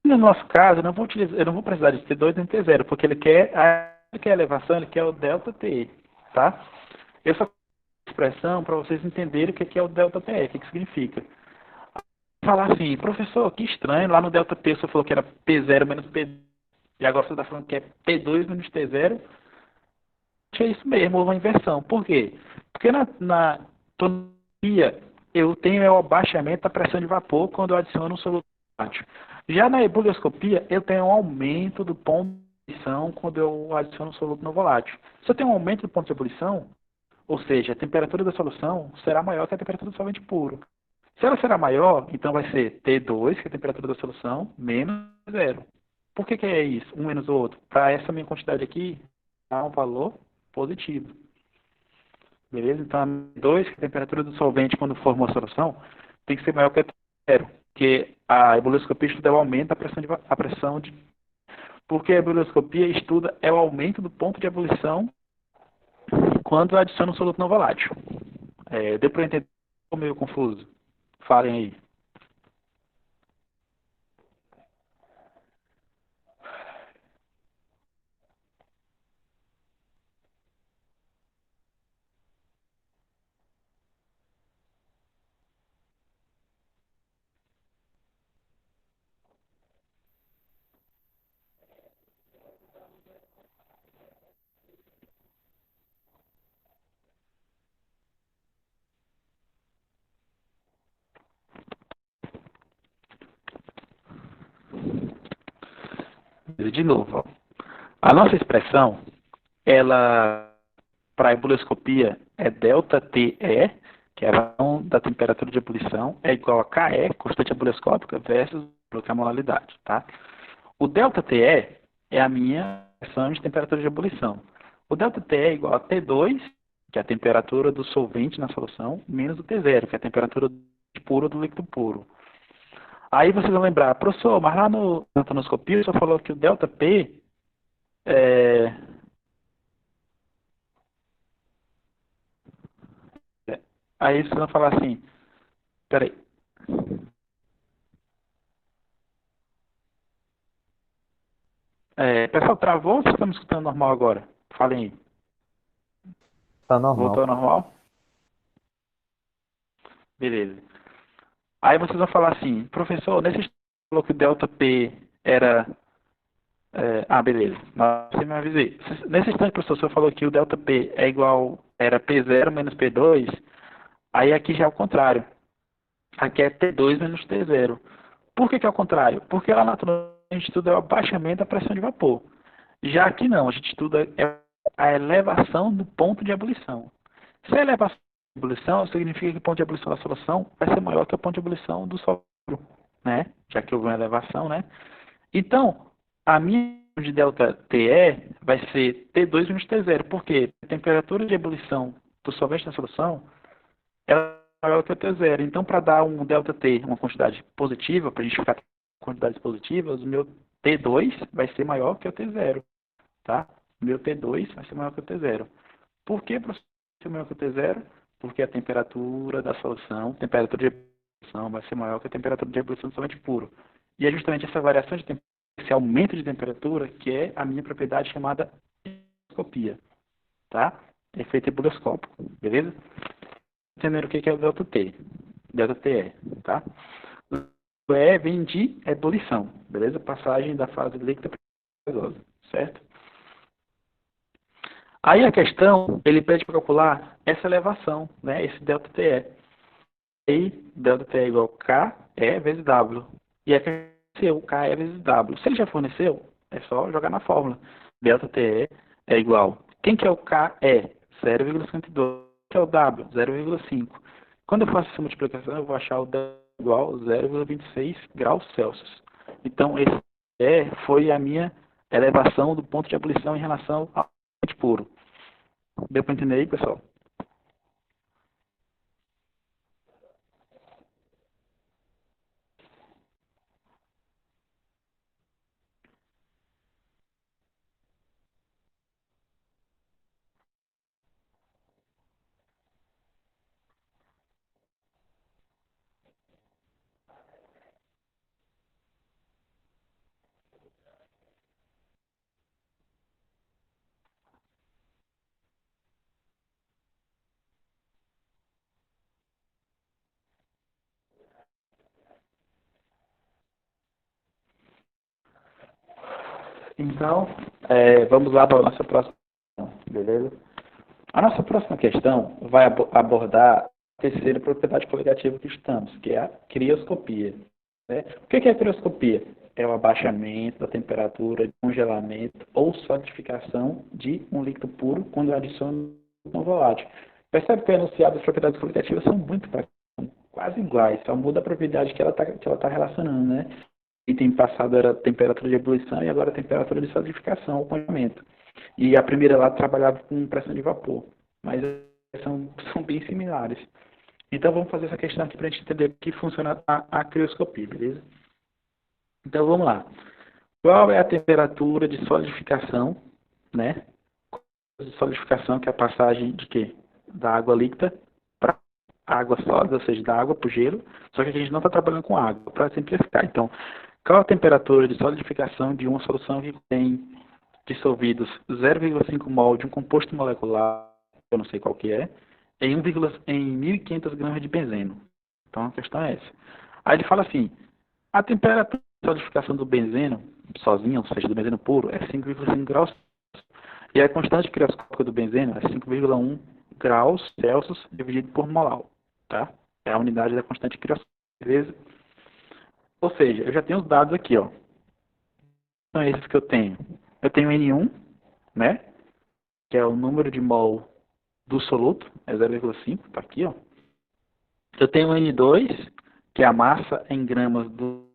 No nosso caso, eu não vou precisar de T2 nem T0, porque ele quer a elevação, ele quer o delta T, tá? Eu só expressão para vocês entenderem o que é o delta T, o que significa. Falar assim, professor, que estranho, lá no delta T você falou que era P0 menos P2, e agora você está falando que é P2 menos T0. É isso mesmo, houve uma inversão. Por quê? Porque na tonomia eu tenho o abaixamento da pressão de vapor quando eu adiciono um soluto volátil. Já na ebullioscopia eu tenho um aumento do ponto de ebulição quando eu adiciono um soluto não volátil. Se eu tenho um aumento do ponto de ebulição, ou seja, a temperatura da solução será maior que a temperatura do solvente puro. Se ela será maior, então vai ser T2, que é a temperatura da solução, menos 0. Por que é isso? Um menos o outro? Para essa minha quantidade aqui, dar um valor positivo. Beleza? Então, 2, que é a temperatura do solvente quando forma a solução, tem que ser maior que 0. Porque a ebullioscopia estuda o aumento da pressão de... Porque a ebullioscopia estuda o aumento do ponto de ebulição quando adiciona um soluto não volátil. Deu para entender? Ficou meio confuso? Falem aí. De novo, ó. A nossa expressão, ela, para a ebullioscopia, é delta TE, que é a variação da temperatura de ebulição, é igual a KE, constante ebullioscópica, versus a molaridade, tá? O delta TE é a minha expressão de temperatura de ebulição. O delta TE é igual a T2, que é a temperatura do solvente na solução, menos o T0, que é a temperatura pura do líquido puro. Aí vocês vão lembrar, professor, mas lá no antanoscopia o senhor falou que o delta P é... Aí vocês vão falar assim, peraí. Pessoal, travou ou vocês estão me escutando normal agora? Falem aí. Tá normal. Voltou ao normal? Beleza. Aí vocês vão falar assim, professor, nesse instante falou que o delta P era... beleza. Você me avisei. Nesse instante, professor, o senhor falou que o delta P é igual... Era P0 menos P2. Aí aqui já é o contrário. Aqui é T2 menos T0. Por que é o contrário? Porque lá na natureza a gente estuda o abaixamento da pressão de vapor. Já aqui não, a gente estuda a elevação do ponto de ebulição. Se a elevação de ebulição, significa que o ponto de ebulição da solução vai ser maior que o ponto de ebulição do sólido, né? Já que houve uma elevação, né? Então, a minha de delta TE vai ser T2 menos T0, porque a temperatura de ebulição do solvente na solução ela é maior que o T0. Então, para dar um delta T, uma quantidade positiva, para a gente ficar com quantidades positivas, o meu T2 vai ser maior que o T0, tá? O meu T2 vai ser maior que o T0. Por que vai ser maior que o T0? Porque a temperatura da solução, a temperatura de ebulição vai ser maior que a temperatura de ebulição do solvente puro. E é justamente essa variação de temperatura, esse aumento de temperatura, que é a minha propriedade chamada ebulioscopia, tá? Efeito ebulioscópico, beleza? Entendendo o que é o delta T, delta TE, tá? O E vem de ebulição, beleza? Passagem da fase líquida para gasosa, certo? Aí a questão, ele pede para calcular essa elevação, né? Esse delta TE. Aí, delta TE é igual a KE vezes W. E aqui forneceu KE vezes W. Se ele já forneceu, é só jogar na fórmula. Delta TE é igual. Quem que é o KE? 0,52. Que é o W? 0,5. Quando eu faço essa multiplicação, eu vou achar o delta igual a 0,26 graus Celsius. Então, esse foi a minha elevação do ponto de ebulição em relação ao solvente puro. Deu para entender aí, pessoal? Então, vamos lá para a nossa próxima questão, beleza? A nossa próxima questão vai abordar a terceira propriedade coligativa que estamos, que é a crioscopia. Né? O que é a crioscopia? É o abaixamento da temperatura de congelamento ou solidificação de um líquido puro quando adiciona um volátil. Percebe que o enunciado das propriedades coligativas são muito quase iguais, só muda a propriedade que ela tá relacionando, né? Item passado era temperatura de ebulição e agora temperatura de solidificação ou congelamento. E a primeira lá trabalhava com pressão de vapor, mas são bem similares. Então vamos fazer essa questão aqui para a gente entender que funciona a crioscopia, beleza? Então vamos lá. Qual é a temperatura de solidificação, né? De solidificação, que é a passagem de quê? Da água líquida para água sólida, ou seja, da água para o gelo. Só que a gente não está trabalhando com água, para simplificar. Então, qual a temperatura de solidificação de uma solução que tem dissolvidos 0,5 mol de um composto molecular, eu não sei qual que é, em 1.500 gramas de benzeno? Então a questão é essa. Aí ele fala assim, a temperatura de solidificação do benzeno, sozinho, ou seja, do benzeno puro, é 5,5 graus. E a constante crioscópica do benzeno é 5,1 graus Celsius dividido por molar, tá? É a unidade da constante crioscópica, beleza? Ou seja, eu já tenho os dados aqui, ó. São esses que eu tenho. Eu tenho N1, né? Que é o número de mol do soluto, é 0,5, tá aqui, ó. Eu tenho N2, que é a massa em gramas do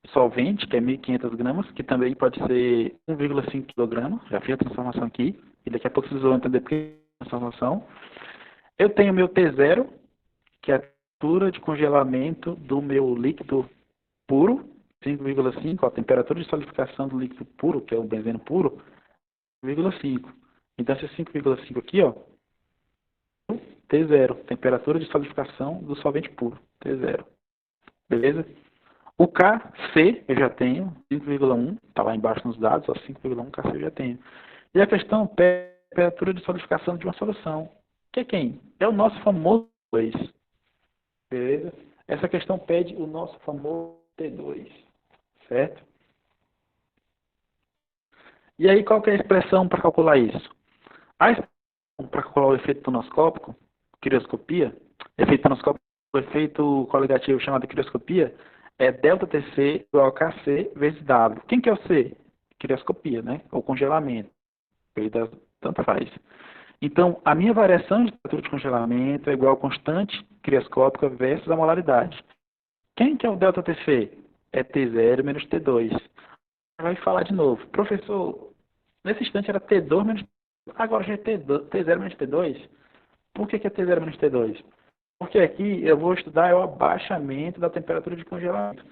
solvente, que é 1.500 gramas, que também pode ser 1,5 kg. Já fiz a transformação aqui, e daqui a pouco vocês vão entender por que a transformação. Eu tenho meu T0, que é a temperatura de congelamento do meu líquido puro, 5,5, a temperatura de solidificação do líquido puro, que é o benzeno puro, 5,5. Então, esse 5,5 aqui, ó, T0, temperatura de solidificação do solvente puro, T0. Beleza? O KC eu já tenho, 5,1, está lá embaixo nos dados, ó, 5,1 KC eu já tenho. E a questão pede temperatura de solidificação de uma solução. Que é quem? É o nosso famoso T2. Beleza? Essa questão pede o nosso famoso T2. Certo? E aí, qual que é a expressão para calcular isso? A expressão para calcular o efeito tonoscópico, crioscopia, efeito tonoscópico, o efeito coligativo chamado de crioscopia, é ΔTC igual a KC vezes W. Quem que é o C? Crioscopia, né? Ou congelamento. Tanto faz. Então, a minha variação de temperatura de congelamento é igual a constante crioscópica versus a molaridade. Quem que é o ΔTC? É T0 menos T2. Vai falar de novo. Professor, nesse instante era T2 menos T2. Agora já é T0 menos T2. Por que é T0 menos T2? Porque aqui eu vou estudar o abaixamento da temperatura de congelamento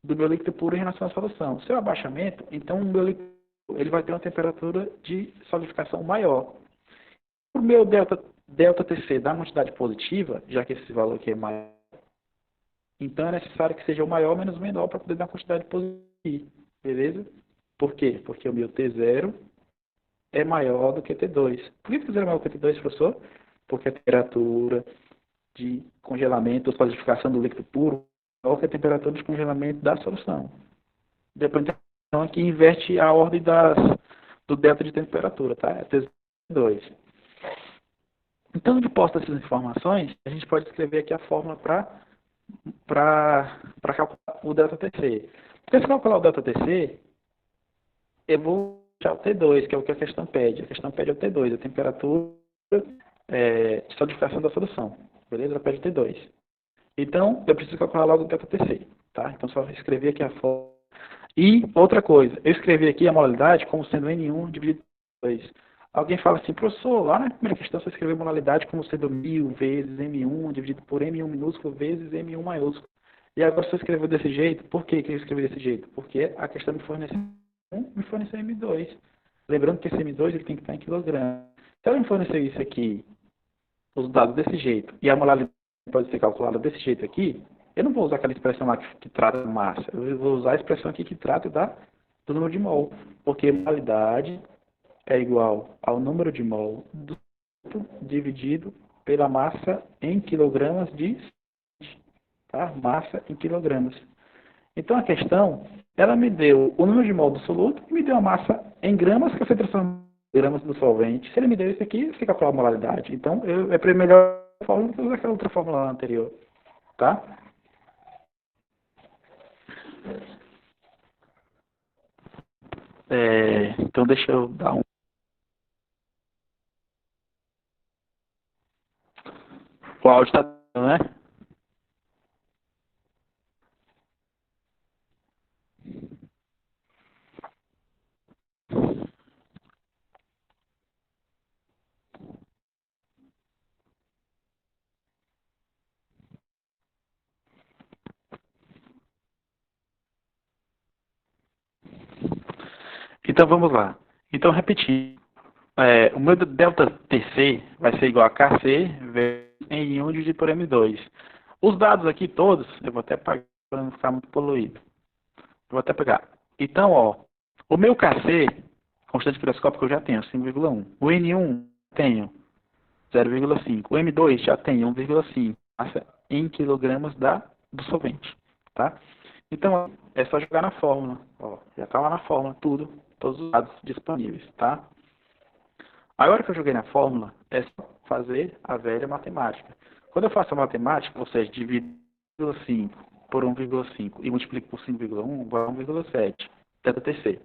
do meu líquido puro em relação à solução. Se é o abaixamento, então o meu líquido ele vai ter uma temperatura de solidificação maior. O meu ΔTC da quantidade positiva, já que esse valor aqui é maior, então é necessário que seja o maior menos o menor para poder dar uma quantidade positiva. Beleza? Por quê? Porque o meu T0 é maior do que T2. Por que T0 é maior do que T2, professor? Porque a temperatura de congelamento ou solidificação do líquido puro é maior que a temperatura de congelamento da solução. Depois, então, aqui inverte a ordem do delta de temperatura, tá? É T2. Então, de posto essas informações, a gente pode escrever aqui a fórmula para calcular o ΔTC. Porque se calcular o ΔTC, eu vou achar o T2, que é o que a questão pede. A questão pede o T2, a temperatura de solidificação da solução. Beleza? Ela pede o T2. Então, eu preciso calcular logo o ΔTC. Tá? Então, só escrever aqui a fórmula. E, outra coisa, eu escrevi aqui a molaridade como sendo N1 dividido por 2. Alguém fala assim, professor, lá na primeira questão você escreveu molaridade como sendo 1000 vezes M1 dividido por M1 minúsculo vezes M1 maiúsculo. E agora você escreveu desse jeito. Por que eu escrevi desse jeito? Porque a questão me forneceu M2. Lembrando que esse M2 ele tem que estar em quilogramas. Se ela me fornecer isso aqui, os dados desse jeito, e a molaridade pode ser calculada desse jeito aqui, eu não vou usar aquela expressão lá que trata da massa. Eu vou usar a expressão aqui que trata do número de mol. Porque molaridade é igual ao número de mol do dividido pela massa em quilogramas de tá? Massa em quilogramas. Então a questão, ela me deu o número de mol do soluto e me deu a massa em gramas que eu fui transformar em gramas do solvente. Se ele me deu isso aqui, fica com a molaridade. Então é melhor fórmula do que usar aquela outra fórmula anterior. Tá? Então deixa eu dar um. O áudio está dando, né? Então vamos lá. Então repetindo. O meu ΔTC vai ser igual a KC vezes N1 dividido por M2. Os dados aqui todos, eu vou até apagar para não ficar muito poluído. Eu vou até pegar. Então, ó, o meu KC, constante crioscópica, eu já tenho 5,1. O N1 tenho 0,5. O M2 já tenho 1,5. Massa em quilogramas do solvente. Tá? Então, ó, é só jogar na fórmula. Ó, já está lá na fórmula, tudo, todos os dados disponíveis. Tá? Agora que eu joguei na fórmula, é só fazer a velha matemática. Quando eu faço a matemática, ou seja, divido 1,5 por 1,5 e multiplico por 5,1, vai a 1,7, ΔTC.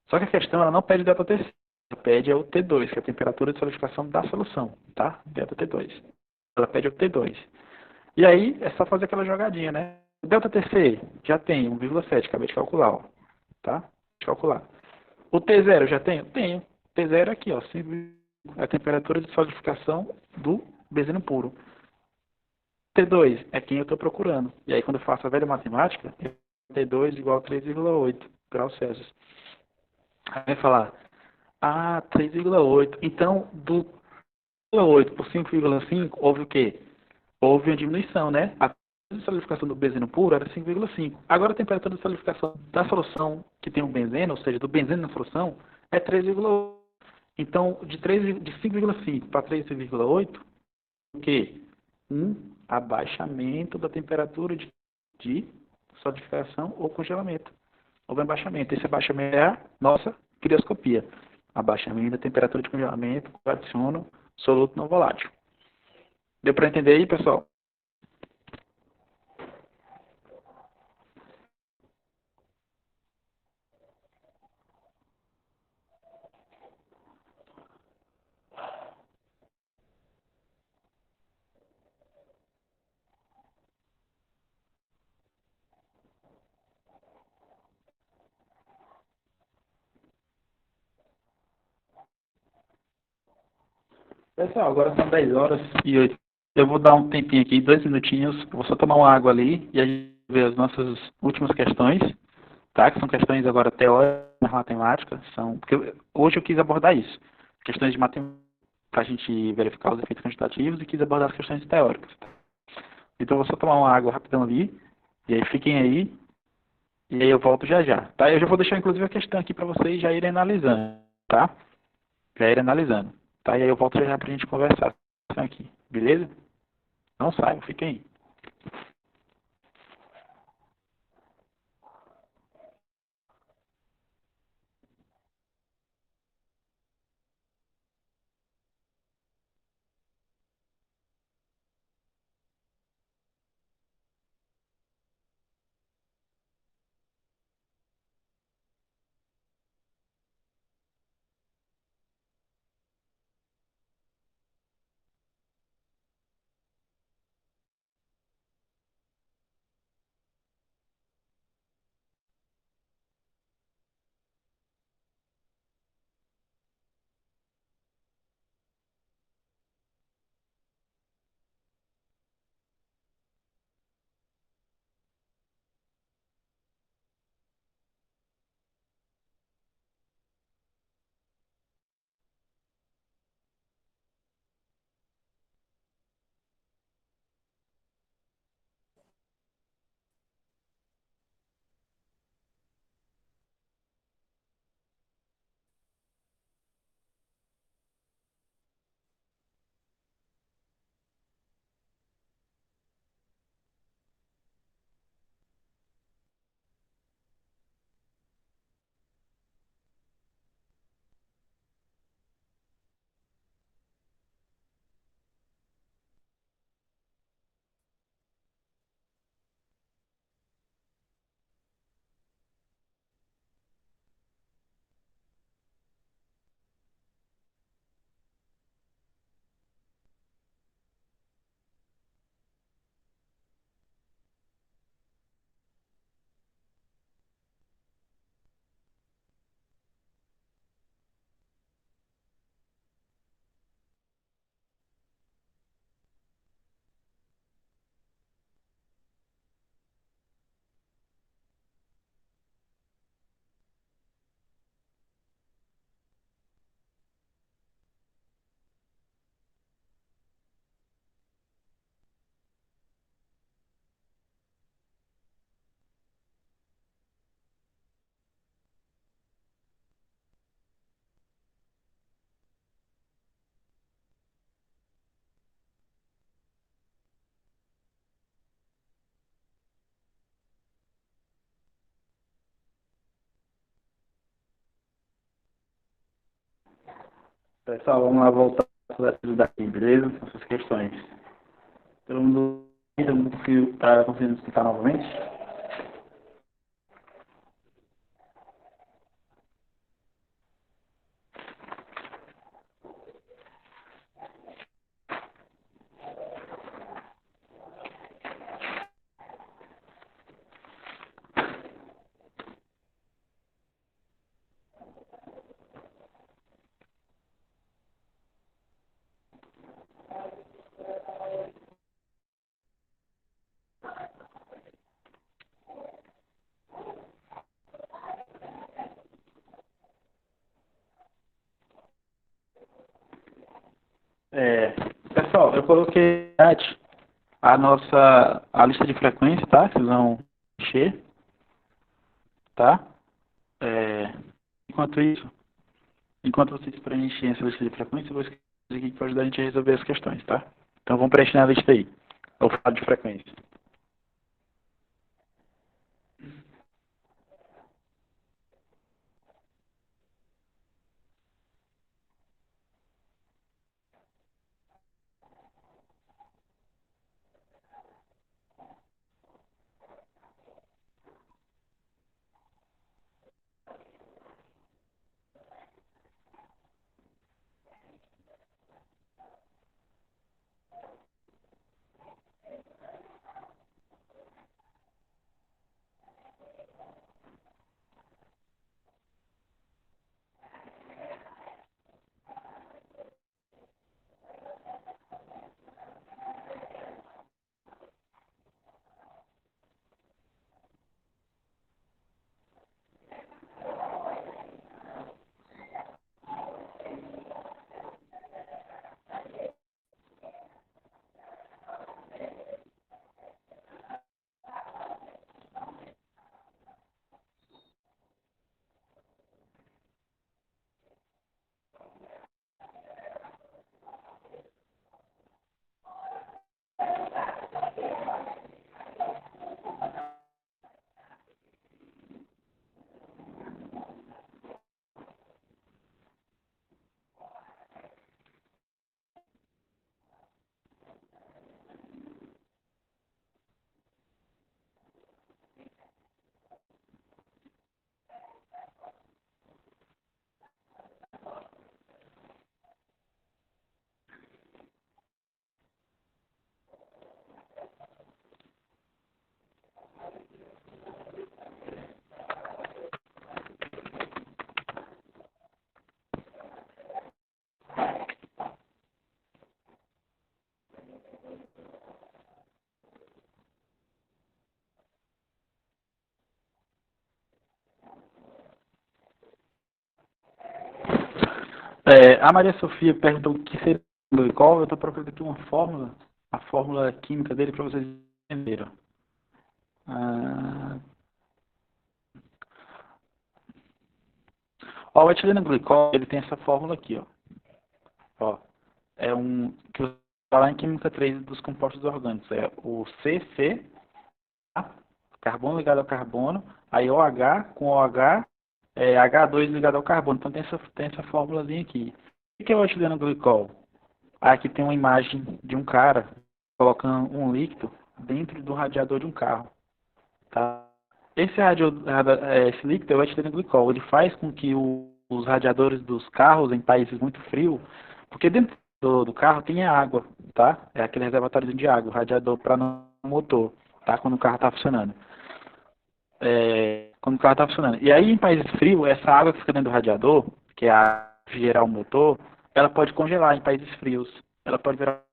Só que a questão ela não pede ΔTC, ela pede o T2, que é a temperatura de solidificação da solução, tá? ΔT2. Ela pede o T2. E aí é só fazer aquela jogadinha, né? O ΔTC já tem 1,7, acabei de calcular, ó. Tá? De calcular. O T0 já tenho? Tenho. T0 aqui, ó, é a temperatura de solidificação do benzeno puro. T2 é quem eu estou procurando. E aí, quando eu faço a velha matemática, eu 52 igual a 3,8 graus Celsius. Aí vai falar, 3,8. Então, do 3,8 por 5,5, houve o quê? Houve uma diminuição, né? A temperatura de solidificação do benzeno puro era 5,5. Agora a temperatura de solidificação da solução que tem o benzeno, ou seja, do benzeno na solução, é 3,8. Então, de 5,5 para 3,8, o quê? Um abaixamento da temperatura de solidificação ou congelamento. Houve um abaixamento. Esse abaixamento é a nossa crioscopia. Abaixamento da temperatura de congelamento, adiciono soluto não volátil. Deu para entender aí, pessoal? Pessoal, agora são 10 horas e 8. Eu vou dar um tempinho aqui, 2 minutinhos. Vou só tomar uma água ali e a gente vê as nossas últimas questões, tá? Que são questões agora teóricas, matemáticas. Porque hoje eu quis abordar isso. Questões de matemática para a gente verificar os efeitos quantitativos e quis abordar as questões teóricas. Então eu vou só tomar uma água rapidão ali. E aí fiquem aí. E aí eu volto já já, tá? Eu já vou deixar inclusive a questão aqui para vocês já irem analisando, tá? Já irem analisando, tá? E aí eu volto já já pra gente conversar aqui, beleza? Não saiam, fiquem aí. Pessoal, vamos lá voltar para as daqui, beleza? Essas questões. Todo mundo que está conseguindo escutar novamente? Pessoal, eu coloquei no chat a lista de frequência, tá? Vocês vão encher, tá? É, enquanto isso, enquanto vocês preenchem essa lista de frequência, eu vou escrever aqui para ajudar a gente a resolver as questões, tá? Então vamos preencher a lista aí. Eu falo de frequência. A Maria Sofia perguntou o que seria o glicol. Eu estou procurando aqui uma fórmula, a fórmula química dele para vocês entenderem. O etileno glicol, ele tem essa fórmula aqui, ó. É um que está lá em química 3 dos compostos orgânicos. É o CC, tá? Carbono ligado ao carbono, aí OH com OH, H2 ligado ao carbono. Então tem essa fórmulazinha aqui. O que é o etileno glicol? Aqui tem uma imagem de um cara colocando um líquido dentro do radiador de um carro, tá? Esse líquido é o etileno glicol. Ele faz com que os radiadores dos carros em países muito frios, porque dentro do carro tem água, tá? É aquele reservatório de água, o radiador para o motor, tá? Quando o carro está funcionando. Quando o carro está funcionando. E aí em países frios, essa água que fica dentro do radiador, que é a gerar o motor, ela pode congelar em países frios. Ela pode virar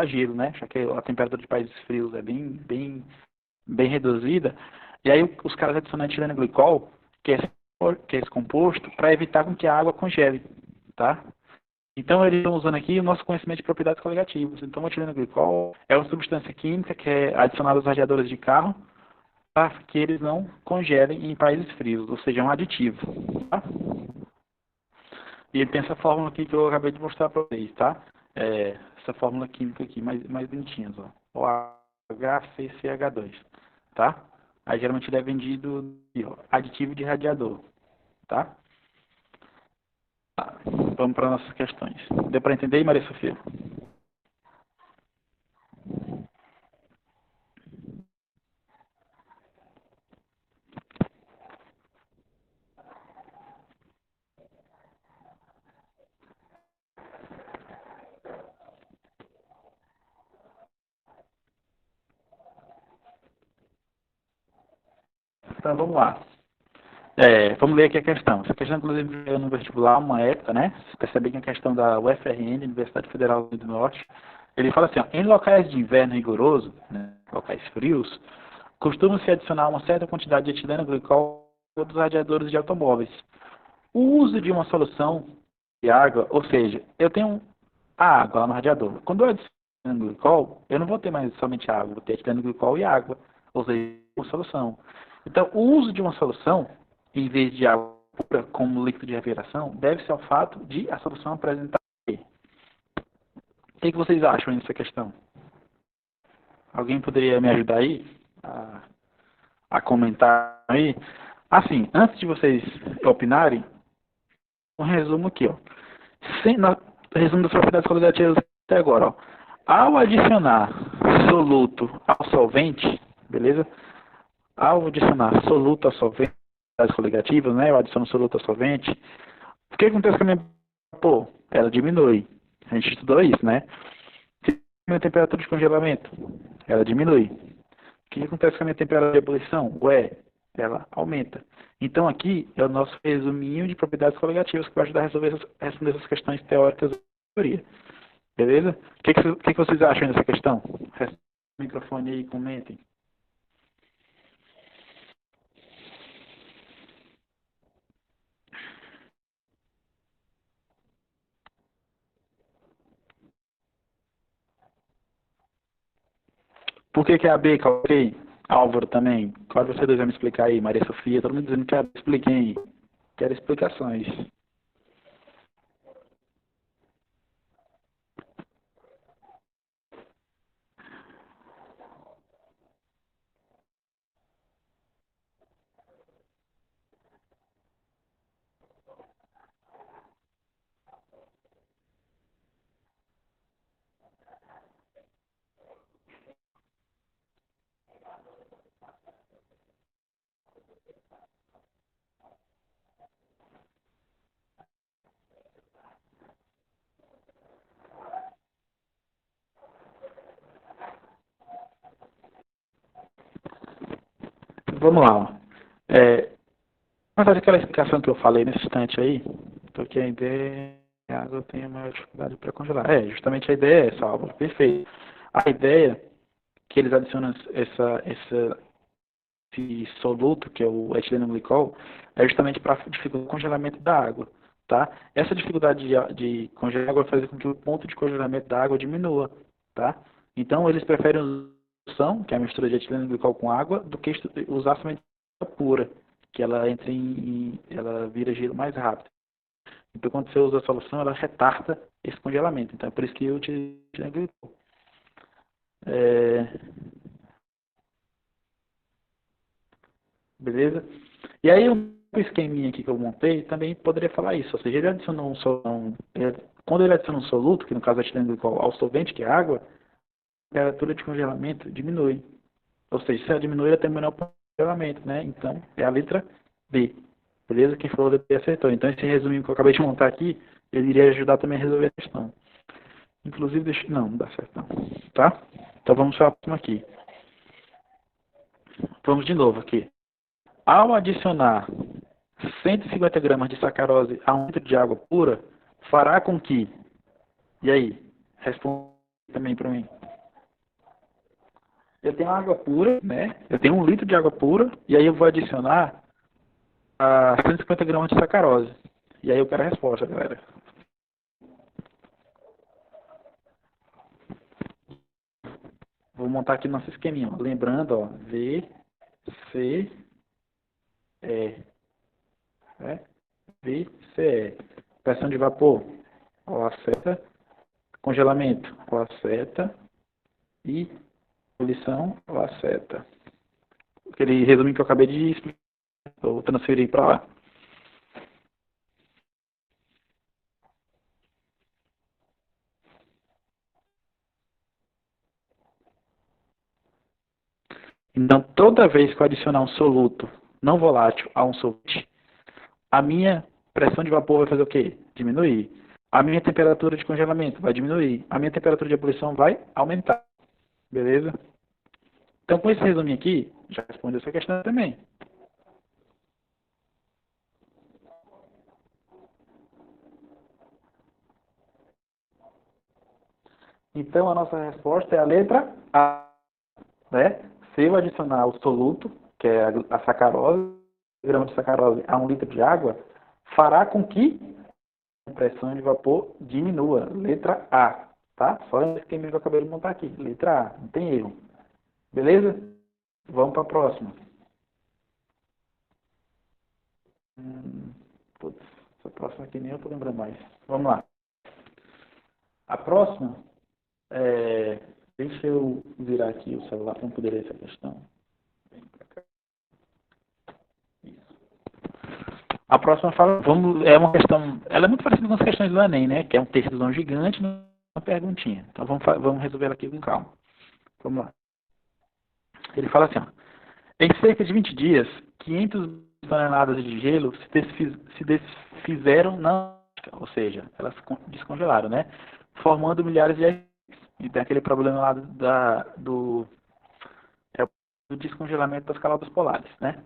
gelo, né? Já que a temperatura de países frios é bem reduzida. E aí os caras adicionam etileno glicol, que é esse composto, para evitar com que a água congele, tá? Então eles estão usando aqui o nosso conhecimento de propriedades coligativas. Então o etileno glicol é uma substância química que é adicionada aos radiadores de carro para que eles não congelem em países frios, ou seja, é um aditivo, tá? E ele tem essa fórmula aqui que eu acabei de mostrar para vocês, tá? Essa fórmula química aqui, mais bonitinha, ó. OHCCH2, tá? Aí geralmente ele é vendido aditivo de radiador, tá? Vamos para nossas questões. Deu para entender aí, Maria Sofia? Então vamos lá. Vamos ler aqui a questão. Essa questão, inclusive, veio no vestibular uma época, né? Vocês percebem que a questão da UFRN, Universidade Federal do Norte, ele fala assim, ó, em locais de inverno rigoroso, né, locais frios, costuma-se adicionar uma certa quantidade de etileno glicol dos radiadores de automóveis. O uso de uma solução de água, ou seja, eu tenho a água lá no radiador. Quando eu adiciono glicol, eu não vou ter mais somente água, vou ter etileno glicol e água, ou seja, uma solução. Então, o uso de uma solução, em vez de água pura como líquido de refrigeração, deve-se ao fato de a solução apresentar o quê? O que vocês acham nessa questão? Alguém poderia me ajudar aí a comentar aí? Assim, antes de vocês opinarem, um resumo aqui, ó. Resumo das propriedades coligativas até agora, ó. Ao adicionar soluto ao solvente, beleza? Ao adicionar soluto ao solvente, das coligativas, né? Eu adiciono soluto ao solvente. O que acontece com a minha... Pô, ela diminui. A gente estudou isso, né? Se a minha temperatura de congelamento, ela diminui. O que acontece com a minha temperatura de ebulição? Ué, ela aumenta. Então aqui é o nosso resuminho de propriedades coligativas que vai ajudar a responder essas questões teóricas da teoria. Beleza? O que vocês acham dessa questão? Responda o microfone aí e comentem. Por que é a B, coloquei? Álvaro também. Qual de vocês dois vai me explicar aí? Maria Sofia, todo mundo dizendo que expliquem aí. Quero explicações. Vamos lá. Ó. Na verdade, aquela explicação que eu falei nesse instante aí, porque a ideia é a água tem a maior dificuldade para congelar. Justamente a ideia é essa, Álvaro. Perfeito. A ideia que eles adicionam esse soluto, que é o etileno glicol, é justamente para dificultar o congelamento da água. Tá? Essa dificuldade de congelar água vai fazer com que o ponto de congelamento da água diminua. Tá? Então, eles preferem usar a solução, que é a mistura de etileno glicol com água, do que usar somente água pura, que ela entra ela vira gelo mais rápido. Então, quando você usa a solução, ela retarda esse congelamento. Então, é por isso que eu utilizo etileno glicol. Beleza? E aí, o esqueminha aqui que eu montei também poderia falar isso. Ou seja, ele adicionou quando ele adiciona um soluto, que no caso é etileno glicol, ao solvente, que é água, a temperatura de congelamento diminui. Ou seja, se ela diminui, ela tem menor congelamento, né? Então, é a letra B. Beleza? Quem falou letra B acertou. Então, esse resuminho que eu acabei de montar aqui, ele iria ajudar também a resolver a questão. Inclusive, não dá certo não. Tá? Então, vamos para a próxima aqui. Vamos de novo aqui. Ao adicionar 150 gramas de sacarose a 1 litro de água pura, fará com que... E aí? Responde também para mim. Eu tenho água pura, né? Eu tenho 1 litro de água pura, e aí eu vou adicionar 150 gramas de sacarose. E aí eu quero a resposta, galera. Vou montar aqui nosso esqueminha. Lembrando, ó, V, C, E. Né? V, C, E. Pressão de vapor, ó, a seta. Congelamento, ó, a seta. E ebulição, ó, a seta. Aquele resumo que eu acabei de explicar, eu transferi para lá. Então, toda vez que eu adicionar um soluto não volátil a um solvente, a minha pressão de vapor vai fazer o quê? Diminuir. A minha temperatura de congelamento vai diminuir. A minha temperatura de ebulição vai aumentar. Beleza? Então, com esse resuminho aqui, já respondi essa questão também. Então, a nossa resposta é a letra A. Né? Se eu adicionar o soluto, que é a sacarose, grama de sacarose a 1 litro de água, fará com que pressão de vapor diminua. Letra A, tá? Só esse que eu acabei de montar aqui. Letra A, não tem erro. Beleza? Vamos para a próxima. Putz, essa próxima aqui nem eu tô lembrando mais. Vamos lá. A próxima, deixa eu virar aqui o celular para não poder ler essa questão. Vem pra cá. Isso. A próxima fala, é uma questão, ela é muito parecida com as questões do Enem, né? Que é um textozão gigante, uma perguntinha. Então vamos resolver ela aqui com calma. Vamos lá. Ele fala assim, ó, em cerca de 20 dias, 500 toneladas de gelo se desfizeram na Ártica, ou seja, elas descongelaram, né? Formando milhares de icebergs. E tem aquele problema lá do descongelamento das calotas polares, né?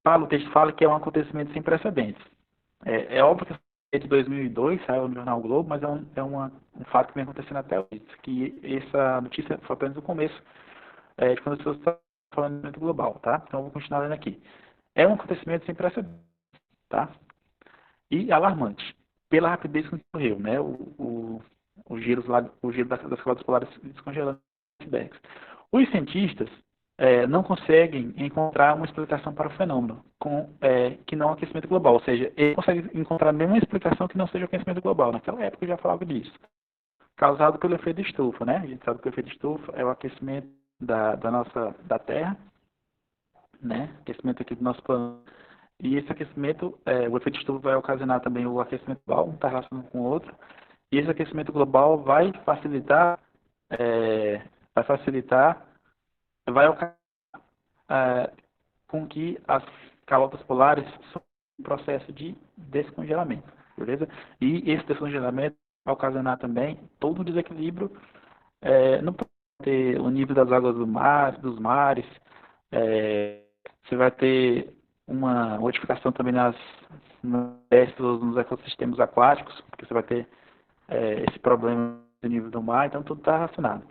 O texto fala que é um acontecimento sem precedentes. É óbvio que é de 2002, saiu no jornal Globo, mas é um fato que vem acontecendo até hoje. Que essa notícia foi apenas o começo de quando as pessoas estão falando de momento global, tá? Então eu vou continuar lendo aqui. É um acontecimento sem precedentes, tá? E alarmante, pela rapidez com que ocorreu, né? O giro das calotas polares descongelando os icebergs. Os cientistas não conseguem encontrar uma explicação para o fenômeno, que não é o aquecimento global. Ou seja, eles conseguem encontrar nenhuma explicação que não seja o aquecimento global. Naquela época eu já falava disso. Causado pelo efeito estufa, né? A gente sabe que o efeito estufa é o aquecimento da Terra, né? Aquecimento aqui do nosso planeta. E esse aquecimento, o efeito estufa vai ocasionar também o aquecimento global, um está relacionado com o outro. E esse aquecimento global vai facilitar, com que as calotas polares sofram um processo de descongelamento, beleza? E esse descongelamento vai ocasionar também todo um desequilíbrio no o nível das águas dos mares, você vai ter uma modificação também nos ecossistemas aquáticos, porque você vai ter esse problema do nível do mar, então tudo está relacionado.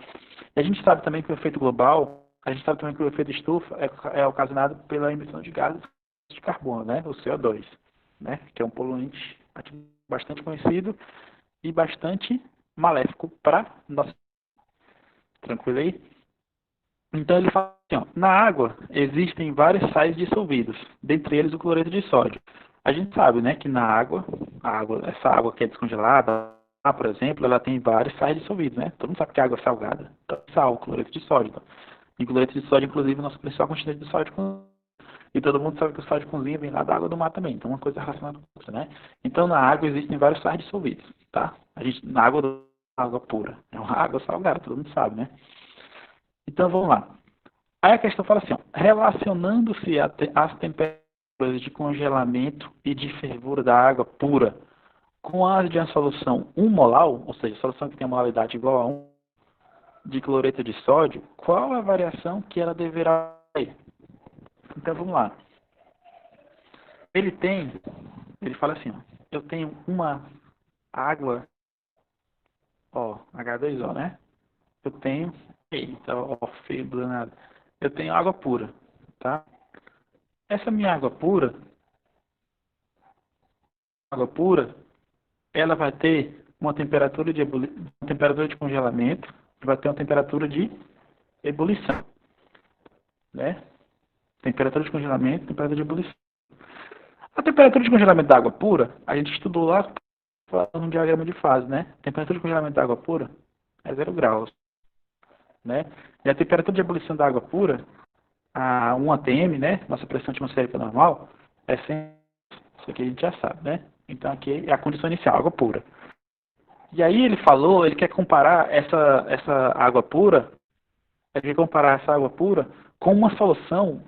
E a gente sabe também que o efeito global, a gente sabe também que o efeito estufa é ocasionado pela emissão de gases de carbono, né, o CO2, né, que é um poluente bastante conhecido e bastante maléfico para nós. Tranquilo aí? Então ele fala assim, ó, na água existem vários sais dissolvidos, dentre eles o cloreto de sódio. A gente sabe, né, que na água, essa água que é descongelada, por exemplo, ela tem vários sais dissolvidos, né? Todo mundo sabe que a água é salgada, então sal, cloreto de sódio. Então. E cloreto de sódio, inclusive, é a nossa principal quantidade de sódio. E todo mundo sabe que o sódio cozinha vem lá da água do mar também, então uma coisa relacionada com outra, né? Então na água existem vários sais dissolvidos, tá? Na água pura, é uma água salgada, todo mundo sabe, né? Então vamos lá. Aí a questão fala assim, ó, relacionando-se as temperaturas de congelamento e de fervura da água pura com as de uma solução 1 molar, ou seja, solução que tem a molaridade igual a 1 de cloreto de sódio, qual a variação que ela deverá ter? Então vamos lá. Ele fala assim, ó, eu tenho uma água, H2O, né? Eu tenho, feio do nada. Eu tenho água pura, tá? Essa minha água pura, ela vai ter uma temperatura de congelamento, vai ter uma temperatura de ebulição, né? Temperatura de congelamento, temperatura de ebulição. A temperatura de congelamento da água pura, a gente estudou lá no diagrama de fase, né? A temperatura de congelamento da água pura é 0 graus, né? E a temperatura de ebulição da água pura, a 1 atm, né? Nossa pressão atmosférica normal, é 100. Isso aqui a gente já sabe, né? Então aqui é a condição inicial, água pura. E aí ele quer comparar essa água pura, com uma solução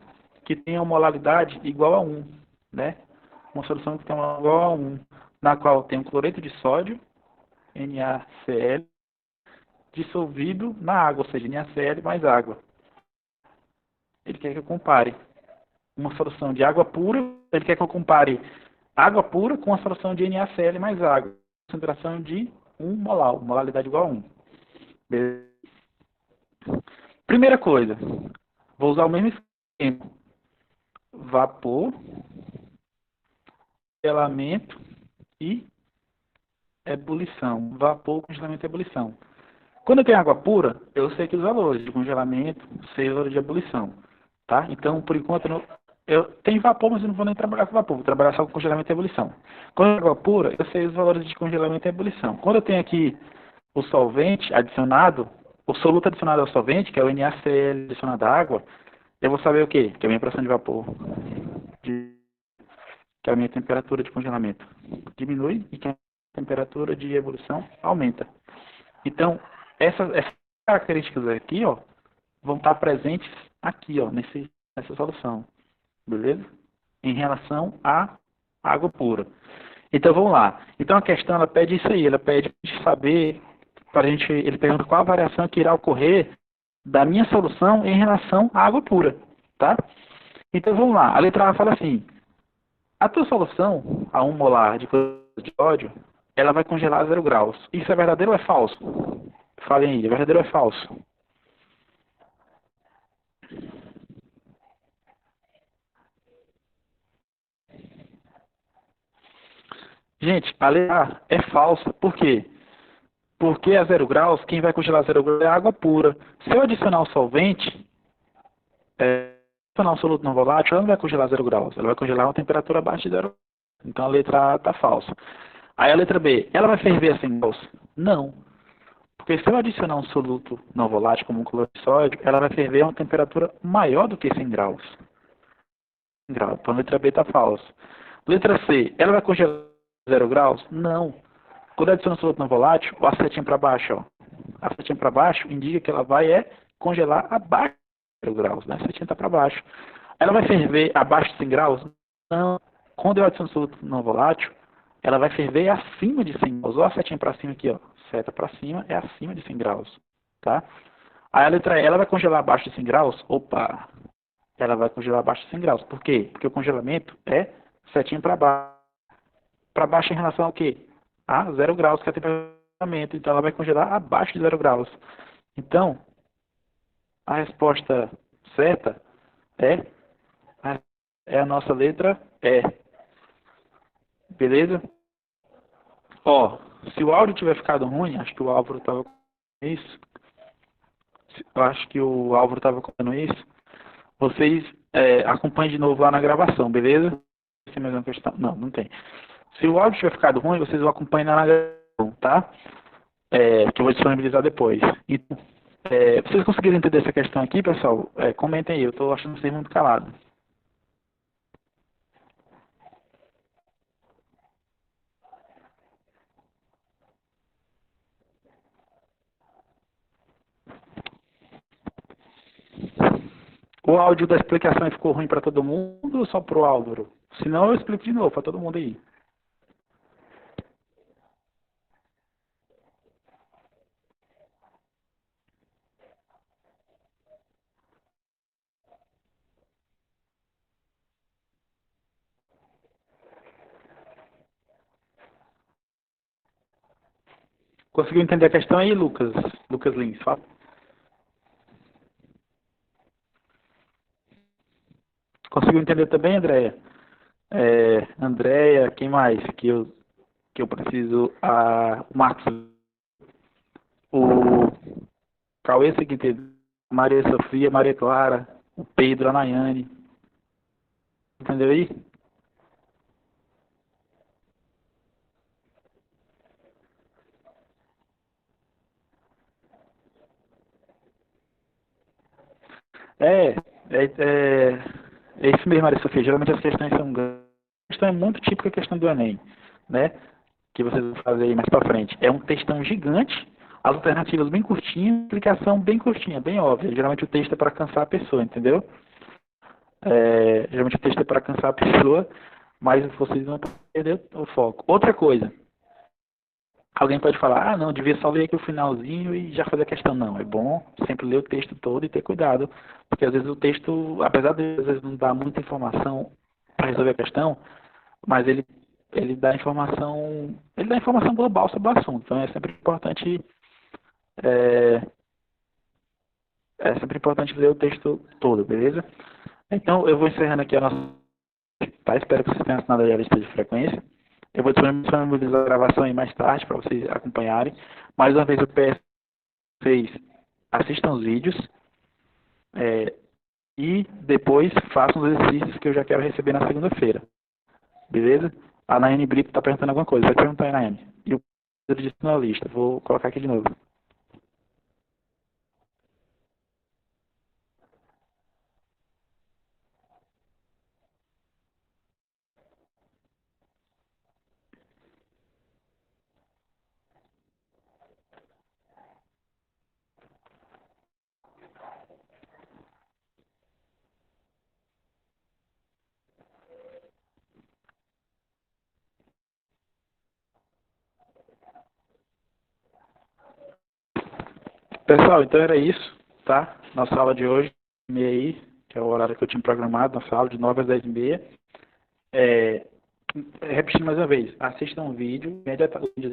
que tenha uma molaridade igual a 1, né? Uma solução que tem uma igual a 1, na qual tem um cloreto de sódio, NaCl, dissolvido na água, ou seja, NaCl mais água. Ele quer que eu compare uma solução de água pura, ele quer que eu compare água pura com a solução de NaCl mais água. Concentração de 1 molar, molaridade igual a 1. Beleza? Primeira coisa, vou usar o mesmo esquema. Vapor, congelamento e ebulição. Vapor, congelamento e ebulição. Quando eu tenho água pura, eu sei que os valores de congelamento, sei os valores de ebulição, tá? Então, por enquanto, eu tenho vapor, mas eu não vou nem trabalhar com vapor, vou trabalhar só com congelamento e ebulição. Quando eu tenho água pura, eu sei os valores de congelamento e ebulição. Quando eu tenho aqui o solvente adicionado, o soluto adicionado ao solvente, que é o NaCl adicionado à água, eu vou saber o quê? Que é a minha pressão de vapor, que é a minha temperatura de congelamento diminui e que a temperatura de ebulição aumenta. Então, essas características aqui, ó, vão estar presentes aqui, ó, nessa solução, beleza? Em relação à água pura. Então, vamos lá. Então, a questão, ela pede isso aí, ela pede a gente saber, ele pergunta qual a variação que irá ocorrer da minha solução em relação à água pura, tá? Então, vamos lá. A letra A fala assim, a tua solução, a 1 molar de óleo, ela vai congelar a 0 graus. Isso é verdadeiro ou é falso? Falem aí, é verdadeiro ou é falso? Gente, a letra A é falsa. Por quê? Porque a 0 graus, quem vai congelar a 0 graus é a água pura. Se eu adicionar o solvente, adicionar um soluto não volátil, ela não vai congelar a 0 graus. Ela vai congelar a uma temperatura abaixo de 0 graus. Então a letra A está falsa. Aí a letra B, ela vai ferver a 100 graus? Não. Porque se eu adicionar um soluto não volátil, como um cloreto de sódio, ela vai ferver a uma temperatura maior do que 100 graus. Então a letra B está falsa. Letra C, ela vai congelar 0 graus? Não. Quando eu adiciono um soluto não volátil, a setinha para baixo, ó. A setinha para baixo indica que ela vai congelar abaixo de 0 graus, né? A setinha está para baixo. Ela vai ferver abaixo de 100 graus? Não. Quando eu adiciono um soluto não volátil, ela vai ferver acima de 100 graus. Olha a setinha para cima aqui, ó. Seta para cima é acima de 100 graus, tá? Aí a letra E, ela vai congelar abaixo de 100 graus? Opa! Ela vai congelar abaixo de 100 graus. Por quê? Porque o congelamento é setinha para baixo. Para baixo em relação ao quê? A 0 graus, que é a temperatura de congelamento. Então ela vai congelar abaixo de 0 graus. Então, a resposta certa é a nossa letra E. Beleza? Ó, se o áudio tiver ficado ruim, acho que o Álvaro estava com isso. Eu acho que o Álvaro estava contando isso. Vocês acompanhem de novo lá na gravação, beleza? Tem mais uma questão? Não, não tem. Se o áudio tiver ficado ruim, vocês vão acompanhar na gravação, tá? Que eu vou disponibilizar depois. Então, vocês conseguiram entender essa questão aqui, pessoal? Comentem aí, eu estou achando vocês muito calados. O áudio da explicação ficou ruim para todo mundo ou só para o Álvaro? Se não, eu explico de novo para todo mundo aí. Conseguiu entender a questão aí, Lucas? Lucas Lins, fala. Conseguiu entender também, Andréia? Andréia, quem mais que eu preciso? O Marcos, o Cauê, seguinte, Maria Sofia, Maria Clara, o Pedro, a Nayane. Entendeu aí? É isso mesmo, Maria Sofia. Geralmente as questões são grandes. A questão é muito típica a questão do Enem, né? Que vocês vão fazer aí mais pra frente. É um textão gigante, as alternativas bem curtinhas, explicação bem curtinha, bem óbvia. Geralmente o texto é para cansar a pessoa, entendeu? Geralmente o texto é para cansar a pessoa, mas vocês vão perder o foco. Outra coisa. Alguém pode falar, não, devia só ler aqui o finalzinho e já fazer a questão. Não, é bom sempre ler o texto todo e ter cuidado, porque às vezes o texto, apesar de às vezes não dar muita informação para resolver a questão, mas ele dá informação global sobre o assunto. Então é sempre importante ler o texto todo, beleza? Então eu vou encerrando aqui a nossa, tá? Espero que vocês tenham assinado aí a lista de frequência. Eu vou disponibilizar a gravação aí mais tarde para vocês acompanharem. Mais uma vez eu peço que vocês assistam os vídeos e depois façam os exercícios que eu já quero receber na segunda-feira. Beleza? A Naine Brito está perguntando alguma coisa. Vai perguntar aí, Naine. E o Pedro disse na lista. Vou colocar aqui de novo. Pessoal, então era isso, tá? Nossa aula de hoje, meia aí, que é o horário que eu tinha programado, nossa aula de 9 às 10h30. Repetindo mais uma vez, assistam um vídeo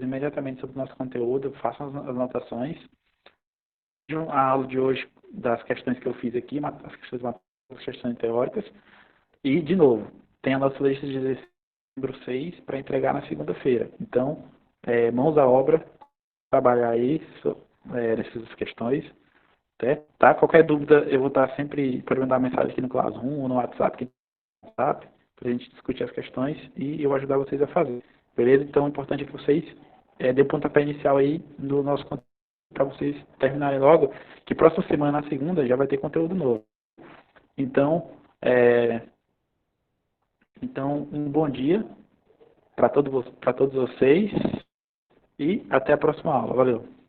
imediatamente sobre o nosso conteúdo, façam as anotações. Vejam a aula de hoje das questões que eu fiz aqui, as questões teóricas. E, de novo, tem a nossa lista de exercícios número 6 para entregar na segunda-feira. Então, mãos à obra, trabalhar aí nessas questões. Tá? Qualquer dúvida, eu vou estar sempre para mandar mensagem aqui no Classroom ou no WhatsApp, para a gente discutir as questões e eu ajudar vocês a fazer. Beleza? Então, o importante é que vocês dêem o pontapé inicial aí no nosso conteúdo para vocês terminarem logo, que próxima semana, na segunda, já vai ter conteúdo novo. Então, um bom dia para todos vocês e até a próxima aula. Valeu!